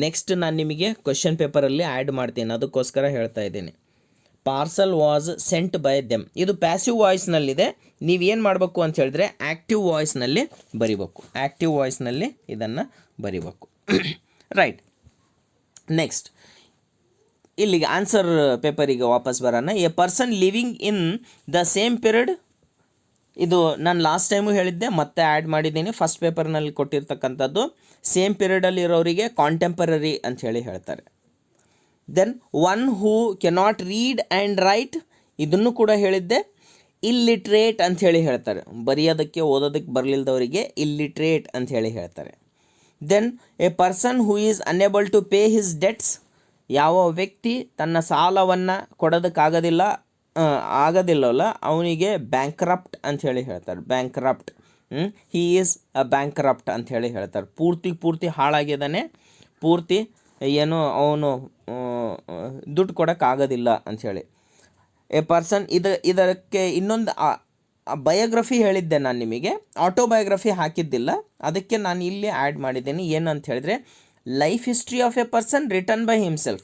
[SPEAKER 1] ನೆಕ್ಸ್ಟ್ ನಾನು ನಿಮಗೆ ಕ್ವಶನ್ ಪೇಪರಲ್ಲಿ ಆ್ಯಡ್ ಮಾಡ್ತೀನಿ, ಅದಕ್ಕೋಸ್ಕರ ಹೇಳ್ತಾ ಇದ್ದೀನಿ. Parcel was sent by them, ಇದು ಪ್ಯಾಸಿವ್ ವಾಯ್ಸ್ನಲ್ಲಿದೆ. ನೀವೇನು ಮಾಡಬೇಕು ಅಂತ ಹೇಳಿದ್ರೆ ಆ್ಯಕ್ಟಿವ್ ವಾಯ್ಸ್ನಲ್ಲಿ ಬರಿಬೇಕು, ಆ್ಯಕ್ಟಿವ್ ವಾಯ್ಸ್ನಲ್ಲಿ ಇದನ್ನು ಬರಿಬೇಕು. ರೈಟ್, ನೆಕ್ಸ್ಟ್ ಇಲ್ಲಿಗೆ ಆನ್ಸರ್ ಪೇಪರಿಗೆ ವಾಪಸ್ ಬರೋಣ. A person living in the same period, ಇದು ನಾನು ಲಾಸ್ಟ್ ಟೈಮು ಹೇಳಿದ್ದೆ, ಮತ್ತೆ ಆ್ಯಡ್ ಮಾಡಿದ್ದೀನಿ. ಫಸ್ಟ್ ಪೇಪರ್ನಲ್ಲಿ ಕೊಟ್ಟಿರ್ತಕ್ಕಂಥದ್ದು ಸೇಮ್ ಪೀರಿಯಡಲ್ಲಿ ಇರೋರಿಗೆ ಕಾಂಟೆಂಪರರಿ ಅಂಥೇಳಿ ಹೇಳ್ತಾರೆ. Then one who cannot read and write, ಇದನ್ನು ಕೂಡ ಹೇಳಿದ್ದೆ. ಇಲ್ಲಿಟ್ರೇಟ್ ಅಂಥೇಳಿ ಹೇಳ್ತಾರೆ, ಬರೆಯೋದಕ್ಕೆ ಓದೋದಕ್ಕೆ ಬರಲಿಲ್ಲದವರಿಗೆ ಇಲ್ಲಿಟ್ರೇಟ್ ಅಂಥೇಳಿ ಹೇಳ್ತಾರೆ. Then a person who is unable to pay his debts, ಯಾವ ವ್ಯಕ್ತಿ ತನ್ನ ಸಾಲವನ್ನು ಆಗೋದಿಲ್ಲವಲ್ಲ ಅವನಿಗೆ ಬ್ಯಾಂಕ್ರಪ್ಟ್ ಅಂಥೇಳಿ ಹೇಳ್ತಾರೆ. Bankrupt, he is a bankrupt ಅಂಥೇಳಿ ಹೇಳ್ತಾರೆ. ಪೂರ್ತಿ ಹಾಳಾಗಿದ್ದಾನೆ, ಪೂರ್ತಿ ಏನು ಅವನು ದುಡ್ಡು ಕೊಡೋಕ್ಕಾಗೋದಿಲ್ಲ ಅಂಥೇಳಿ. ಎ ಪರ್ಸನ್, ಇದಕ್ಕೆ ಇನ್ನೊಂದು ಬಯೋಗ್ರಫಿ ಹೇಳಿದ್ದೆ ನಾನು ನಿಮಗೆ, ಆಟೋಬಯೋಗ್ರಫಿ ಹಾಕಿದ್ದಿಲ್ಲ, ಅದಕ್ಕೆ ನಾನು ಇಲ್ಲಿ ಆ್ಯಡ್ ಮಾಡಿದ್ದೀನಿ. ಏನು ಅಂತ ಹೇಳಿದ್ರೆ life history of A person return by himself,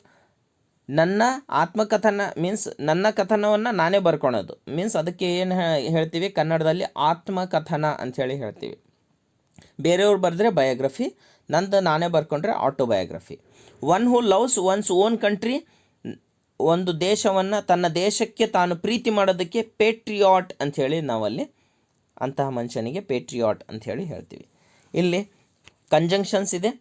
[SPEAKER 1] ನನ್ನ ಆತ್ಮಕಥನ ಮೀನ್ಸ್ ನನ್ನ ಕಥನವನ್ನು ನಾನೇ ಬರ್ಕೊಳೋದು, ಮೀನ್ಸ್ ಅದಕ್ಕೆ ಏನು ಹೇಳ್ತೀವಿ ಕನ್ನಡದಲ್ಲಿ ಆತ್ಮಕಥನ ಅಂಥೇಳಿ ಹೇಳ್ತೀವಿ. ಬೇರೆಯವ್ರು ಬರೆದ್ರೆ ಬಯೋಗ್ರಫಿ, ನಂದು ನಾನೇ ಬರ್ಕೊಂಡ್ರೆ autobiography. One who loves one's own country, ಒಂದು ದೇಶವನ್ನು ತನ್ನ ದೇಶಕ್ಕೆ ತಾನು ಪ್ರೀತಿ ಮಾಡೋದಕ್ಕೆ ಪೇಟ್ರಿಯಾಟ್ ಅಂಥೇಳಿ ನಾವಲ್ಲಿ ಅಂತಹ ಮನುಷ್ಯನಿಗೆ ಪೇಟ್ರಿಯಾಟ್ ಅಂಥೇಳಿ ಹೇಳ್ತೀವಿ. ಇಲ್ಲಿ ಕಂಜಂಕ್ಷನ್ಸ್ ಇದೆ,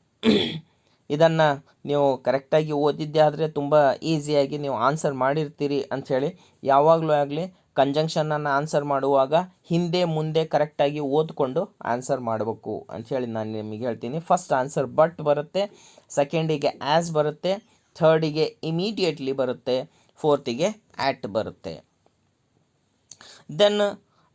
[SPEAKER 1] ಇದನ್ನು ನೀವು ಕರೆಕ್ಟಾಗಿ ಓದಿದ್ದೆ ಆದರೆ ತುಂಬ ಈಸಿಯಾಗಿ ನೀವು ಆನ್ಸರ್ ಮಾಡಿರ್ತೀರಿ ಅಂಥೇಳಿ. ಯಾವಾಗಲೂ ಆಗಲಿ ಕಂಜಂಕ್ಷನನ್ನು ಆನ್ಸರ್ ಮಾಡುವಾಗ ಹಿಂದೆ ಮುಂದೆ ಕರೆಕ್ಟಾಗಿ ಓದ್ಕೊಂಡು ಆನ್ಸರ್ ಮಾಡಬೇಕು ಅಂಥೇಳಿ ನಾನು ನಿಮಗೆ ಹೇಳ್ತೀನಿ. ಫಸ್ಟ್ ಆನ್ಸರ್ ಬಟ್ ಬರುತ್ತೆ, ಸೆಕೆಂಡಿಗೆ ಆ್ಯಸ್ ಬರುತ್ತೆ, ಥರ್ಡಿಗೆ ಇಮಿಡಿಯೇಟ್ಲಿ ಬರುತ್ತೆ, ಫೋರ್ತಿಗೆ ಆ್ಯಟ್ ಬರುತ್ತೆ. ದೆನ್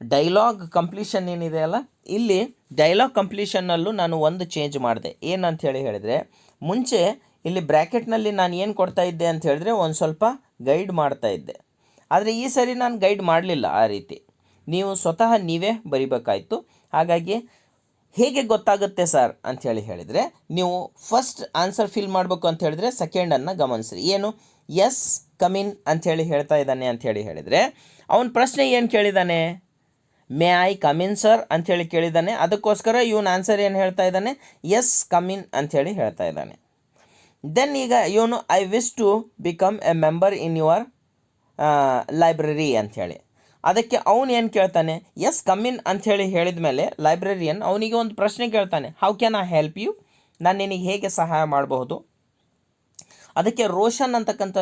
[SPEAKER 1] ಡೈಲಾಗ್ ಕಂಪ್ಲೀಷನ್ ಏನಿದೆ ಅಲ್ಲ, ಇಲ್ಲಿ ಡೈಲಾಗ್ ಕಂಪ್ಲೀಷನ್ನಲ್ಲೂ ನಾನು ಒಂದು ಚೇಂಜ್ ಮಾಡಿದೆ. ಏನಂತ ಹೇಳಿದರೆ ಮುಂಚೆ ಇಲ್ಲಿ ಬ್ರ್ಯಾಕೆಟ್ನಲ್ಲಿ ನಾನು ಏನು ಕೊಡ್ತಾ ಇದ್ದೆ ಅಂತ ಹೇಳಿದ್ರೆ ಒಂದು ಸ್ವಲ್ಪ ಗೈಡ್ ಮಾಡ್ತಾ ಇದ್ದೆ, ಆದರೆ ಈ ಸರಿ ನಾನು ಗೈಡ್ ಮಾಡಲಿಲ್ಲ. ಆ ರೀತಿ ನೀವು ಸ್ವತಃ ನೀವೇ ಬರಿಬೇಕಾಯಿತು. ಹಾಗಾಗಿ ಹೇಗೆ ಗೊತ್ತಾಗುತ್ತೆ ಸರ್ ಅಂಥೇಳಿ ಹೇಳಿದರೆ, ನೀವು ಫಸ್ಟ್ ಆನ್ಸರ್ ಫಿಲ್ ಮಾಡಬೇಕು ಅಂತ ಹೇಳಿದ್ರೆ ಸೆಕೆಂಡನ್ನು ಗಮನಿಸ್ರಿ. ಏನು ಎಸ್ ಕಮಿನ್ ಅಂಥೇಳಿ ಹೇಳ್ತಾ ಇದ್ದಾನೆ ಅಂಥೇಳಿ ಹೇಳಿದರೆ ಅವನ ಪ್ರಶ್ನೆ ಏನು ಕೇಳಿದ್ದಾನೆ, ಮೇ ಐ ಕಮಿನ್ ಸರ್ ಅಂಥೇಳಿ ಕೇಳಿದ್ದಾನೆ. ಅದಕ್ಕೋಸ್ಕರ ಇವನು ಆನ್ಸರ್ ಏನು ಹೇಳ್ತಾ ಇದ್ದಾನೆ, ಎಸ್ ಕಮಿನ್ ಅಂಥೇಳಿ ಹೇಳ್ತಾ ಇದ್ದಾನೆ. ದೆನ್ ಈಗ ಇವನು I wish to become a member in your library ಅಂಥೇಳಿ, ಅದಕ್ಕೆ ಅವನು ಏನು ಕೇಳ್ತಾನೆ, ಎಸ್ ಕಮಿನ್ ಅಂಥೇಳಿ ಹೇಳಿದ ಮೇಲೆ ಲೈಬ್ರರಿಯನ್ ಅವನಿಗೆ ಒಂದು ಪ್ರಶ್ನೆ ಕೇಳ್ತಾನೆ, how can I help you, ನಾನು ನಿನಗೆ ಹೇಗೆ ಸಹಾಯ ಮಾಡಬಹುದು. ಅದಕ್ಕೆ ರೋಷನ್ ಅಂತಕ್ಕಂಥ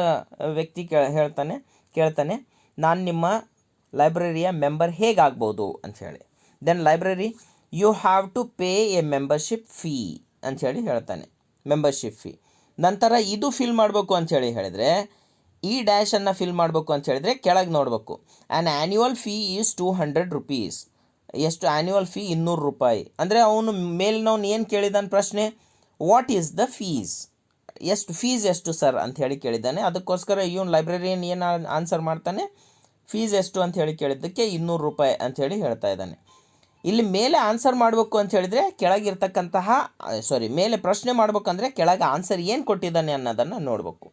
[SPEAKER 1] ವ್ಯಕ್ತಿ ಕೇಳ್ತಾನೆ ನಾನು ನಿಮ್ಮ ಲೈಬ್ರರಿಯ ಮೆಂಬರ್ ಹೇಗಾಗ್ಬೋದು ಅಂಥೇಳಿ. Then library you have to pay a membership fee ಅಂಥೇಳಿ ಹೇಳ್ತಾನೆ, ಮೆಂಬರ್ಶಿಪ್ ಫೀ. ನಂತರ ಇದು ಫಿಲ್ ಮಾಡಬೇಕು ಅಂಥೇಳಿ ಹೇಳಿದರೆ ಈ ಡ್ಯಾಶನ್ನು ಫಿಲ್ ಮಾಡಬೇಕು ಅಂತ ಹೇಳಿದರೆ ಕೆಳಗೆ ನೋಡಬೇಕು, an annual fee is 200 rupees. ಎಷ್ಟು ಆ್ಯನ್ಯುವಲ್ ಫೀ 200 ರೂಪಾಯಿ. ಅಂದರೆ ಅವನು ಮೇಲಿನವನು ಏನು ಕೇಳಿದಾನೆ ಪ್ರಶ್ನೆ, what is the fees, fees ಎಷ್ಟು ಸರ್ ಅಂಥೇಳಿ ಕೇಳಿದ್ದಾನೆ. ಅದಕ್ಕೋಸ್ಕರ ಇವನು ಲೈಬ್ರರಿಯನ್ ಏನು ಆನ್ಸರ್ ಮಾಡ್ತಾನೆ, ಫೀಸ್ ಎಷ್ಟು ಅಂತ ಹೇಳಿ ಕೇಳಿದ್ದಕ್ಕೆ 200 ರೂಪಾಯಿ ಅಂಥೇಳಿ ಹೇಳ್ತಾ ಇದ್ದಾನೆ. ಇಲ್ಲಿ ಮೇಲೆ ಆನ್ಸರ್ ಮಾಡಬೇಕು ಅಂತ ಹೇಳಿದರೆ ಕೆಳಗಿರ್ತಕ್ಕಂತಹ ಮೇಲೆ ಪ್ರಶ್ನೆ ಮಾಡಬೇಕಂದ್ರೆ ಕೆಳಗೆ ಆನ್ಸರ್ ಏನು ಕೊಟ್ಟಿದ್ದಾನೆ ಅನ್ನೋದನ್ನು ನೋಡಬೇಕು.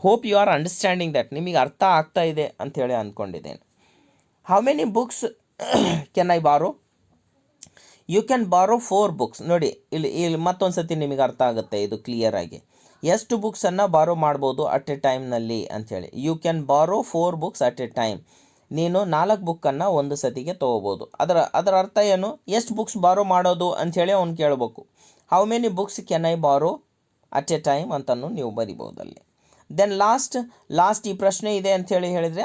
[SPEAKER 1] Hope you are understanding that, ನಿಮಗೆ ಅರ್ಥ ಆಗ್ತಾ ಇದೆ ಅಂಥೇಳಿ ಅಂದ್ಕೊಂಡಿದ್ದೇನೆ. How many books can I borrow, you can borrow 4 books. ನೋಡಿ ಇಲ್ಲಿ ಮತ್ತೊಂದು ಸತಿ ನಿಮಗೆ ಅರ್ಥ ಆಗುತ್ತೆ ಇದು ಕ್ಲಿಯರಾಗಿ. ಎಷ್ಟು ಬುಕ್ಸನ್ನು ಬಾರೋ ಮಾಡ್ಬೋದು ಅಟ್ ಎ ಟೈಮ್ನಲ್ಲಿ ಅಂಥೇಳಿ. You can borrow 4 books at A time. ನೀನು 4 ಬುಕ್ಕನ್ನು ಒಂದು ಸತಿಗೆ ತೊಗೋಬೋದು. ಅದರ ಅರ್ಥ ಏನು, ಎಷ್ಟು ಬುಕ್ಸ್ ಬಾರೋ ಮಾಡೋದು ಅಂಥೇಳಿ ಅವ್ನು ಕೇಳಬೇಕು. How many books can I ಬಾರೋ ಅಟ್ ಎ ಟೈಮ್ ಅಂತಲೂ ನೀವು ಬರಿಬೋದಲ್ಲಿ. ದೆನ್ ಲಾಸ್ಟ್ ಈ ಪ್ರಶ್ನೆ ಇದೆ ಅಂಥೇಳಿ ಹೇಳಿದರೆ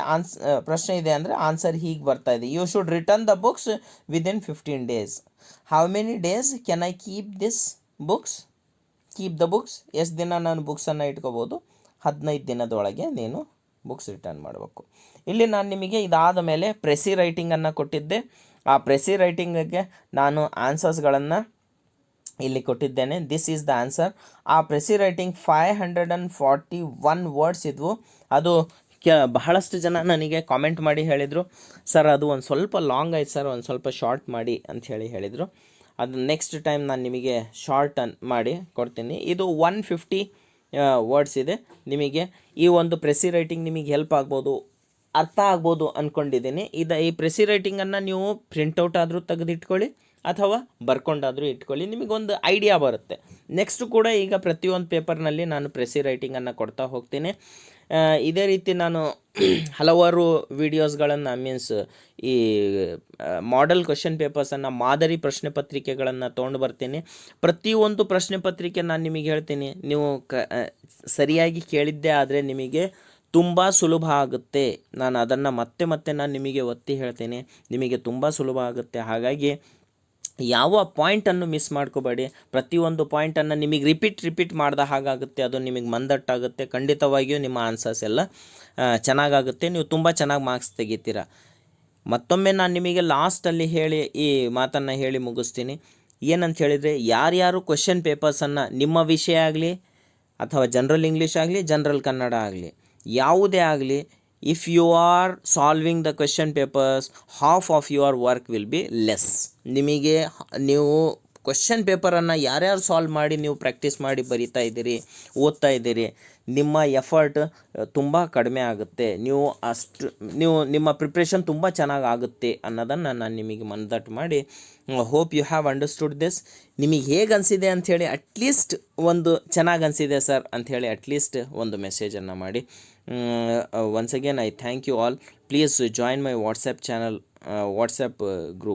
[SPEAKER 1] ಪ್ರಶ್ನೆ ಇದೆ ಅಂದರೆ ಆನ್ಸರ್ ಹೀಗೆ ಬರ್ತಾ ಇದೆ, you should return the books within 15 days. How many days can I keep the books, ಎಷ್ಟು ದಿನ ನಾನು ಬುಕ್ಸನ್ನು ಇಟ್ಕೋಬೋದು, 15 ದಿನದೊಳಗೆ ನೀನು ಬುಕ್ಸ್ ರಿಟರ್ನ್ ಮಾಡಬೇಕು. ಇಲ್ಲಿ ನಾನು ನಿಮಗೆ ಇದಾದ ಮೇಲೆ ಪ್ರೆಸಿ ರೈಟಿಂಗನ್ನು ಕೊಟ್ಟಿದ್ದೆ. ಆ ಪ್ರೆಸಿ ರೈಟಿಂಗಿಗೆ ನಾನು ಆನ್ಸರ್ಸ್ಗಳನ್ನು ಇಲ್ಲಿ ಕೊಟ್ಟಿದ್ದೇನೆ. This is the answer. ಆ ಪ್ರೆಸಿ ರೈಟಿಂಗ್ 541 words ಇದ್ವು. ಅದು ಬಹಳಷ್ಟು ಜನ ನನಗೆ ಕಾಮೆಂಟ್ ಮಾಡಿ ಹೇಳಿದರು, ಸರ್ ಅದು ಒಂದು ಸ್ವಲ್ಪ ಲಾಂಗ್ ಆಯ್ತು ಸರ್, ಒಂದು ಸ್ವಲ್ಪ ಶಾರ್ಟ್ ಮಾಡಿ ಅಂಥೇಳಿ ಹೇಳಿದರು. ಅದು ನೆಕ್ಸ್ಟ್ ಟೈಮ್ ನಾನು ನಿಮಗೆ ಶಾರ್ಟ್ ಮಾಡಿ ಕೊಡ್ತೀನಿ. ಇದು 150 ವರ್ಡ್ಸ್ ಇದೆ. ನಿಮಗೆ ಈ ಒಂದು ಪ್ರೆಸಿ ರೈಟಿಂಗ್ ನಿಮಗೆ ಹೆಲ್ಪ್ ಆಗ್ಬೋದು, ಅರ್ಥ ಆಗ್ಬೋದು ಅಂದ್ಕೊಂಡಿದ್ದೀನಿ. ಈ ಪ್ರೆಸಿ ರೈಟಿಂಗನ್ನು ನೀವು ಪ್ರಿಂಟೌಟ್ ಆದರೂ ತೆಗೆದಿಟ್ಕೊಳ್ಳಿ ಅಥವಾ ಬರ್ಕೊಂಡಾದರೂ ಇಟ್ಕೊಳ್ಳಿ, ನಿಮಗೊಂದು ಐಡಿಯಾ ಬರುತ್ತೆ. ನೆಕ್ಸ್ಟ್ ಕೂಡ ಈಗ ಪ್ರತಿಯೊಂದು ಪೇಪರ್ನಲ್ಲಿ ನಾನು ಪ್ರೆಸಿ ರೈಟಿಂಗನ್ನು ಕೊಡ್ತಾ ಹೋಗ್ತೀನಿ. ಇದೇ ರೀತಿ ನಾನು ಹಲವಾರು ವೀಡಿಯೋಸ್ಗಳನ್ನು ಮೀನ್ಸ್ ಈ ಮಾಡೆಲ್ ಕ್ವೆಶ್ಚನ್ ಪೇಪರ್ಸನ್ನು, ಮಾದರಿ ಪ್ರಶ್ನೆ ಪತ್ರಿಕೆಗಳನ್ನು ತೊಗೊಂಡು ಬರ್ತೀನಿ. ಪ್ರತಿಯೊಂದು ಪ್ರಶ್ನೆ ಪತ್ರಿಕೆ ನಾನು ನಿಮಗೆ ಹೇಳ್ತೀನಿ, ನೀವು ಸರಿಯಾಗಿ ಕೇಳಿದ್ದೇ ಆದರೆ ನಿಮಗೆ ತುಂಬ ಸುಲಭ ಆಗುತ್ತೆ. ನಾನು ಅದನ್ನು ಮತ್ತೆ ನಾನು ನಿಮಗೆ ಒತ್ತಿ ಹೇಳ್ತೀನಿ, ನಿಮಗೆ ತುಂಬ ಸುಲಭ ಆಗುತ್ತೆ. ಹಾಗಾಗಿ ಯಾವ ಪಾಯಿಂಟನ್ನು ಮಿಸ್ ಮಾಡ್ಕೋಬೇಡಿ. ಪ್ರತಿಯೊಂದು ಪಾಯಿಂಟನ್ನು ನಿಮಗೆ ರಿಪೀಟ್ ಮಾಡಿದ ಹಾಗಾಗುತ್ತೆ, ಅದು ನಿಮಗೆ ಮಂದಟ್ಟಾಗುತ್ತೆ. ಖಂಡಿತವಾಗಿಯೂ ನಿಮ್ಮ ಆನ್ಸರ್ಸ್ ಎಲ್ಲ ಚೆನ್ನಾಗಾಗುತ್ತೆ, ನೀವು ತುಂಬ ಚೆನ್ನಾಗಿ ಮಾರ್ಕ್ಸ್ ತೆಗಿತೀರ. ಮತ್ತೊಮ್ಮೆ ನಾನು ನಿಮಗೆ ಲಾಸ್ಟಲ್ಲಿ ಹೇಳಿ ಈ ಮಾತನ್ನು ಹೇಳಿ ಮುಗಿಸ್ತೀನಿ. ಏನಂತ ಹೇಳಿದರೆ, ಯಾರ್ಯಾರು ಕ್ವೆಶ್ಚನ್ ಪೇಪರ್ಸನ್ನು ನಿಮ್ಮ ವಿಷಯ ಆಗಲಿ ಅಥವಾ ಜನರಲ್ ಇಂಗ್ಲೀಷ್ ಆಗಲಿ ಜನರಲ್ ಕನ್ನಡ ಆಗಲಿ ಯಾವುದೇ ಆಗಲಿ, if you are solving the question papers, half of your work will be less. ನಿಮಗೆ ನೀವು ಕ್ವೆಶ್ಚನ್ ಪೇಪರನ್ನು ಯಾರ್ಯಾರು ಸಾಲ್ವ್ ಮಾಡಿ ನೀವು ಪ್ರಾಕ್ಟೀಸ್ ಮಾಡಿ ಬರಿತಾ ಇದ್ದೀರಿ, ಓದ್ತಾ ಇದ್ದೀರಿ, ನಿಮ್ಮ ಎಫರ್ಟ್ ತುಂಬ ಕಡಿಮೆ ಆಗುತ್ತೆ. ನೀವು ನಿಮ್ಮ ಪ್ರಿಪ್ರೇಷನ್ ತುಂಬ ಚೆನ್ನಾಗಿ ಆಗುತ್ತೆ ಅನ್ನೋದನ್ನು ನಾನು ನಿಮಗೆ ಮನದಟ್ಟು ಮಾಡಿ, hope you have understood this. ನಿಮಗೆ ಹೇಗೆ ಅನಿಸಿದೆ ಅಂಥೇಳಿ ಅಟ್ಲೀಸ್ಟ್ ಒಂದು ಚೆನ್ನಾಗಿ ಅನಿಸಿದೆ ಸರ್ ಅಂಥೇಳಿ ಅಟ್ಲೀಸ್ಟ್ ಒಂದು ಮೆಸೇಜನ್ನು ಮಾಡಿ. Once again I thank you all. Please join my WhatsApp channel, WhatsApp group.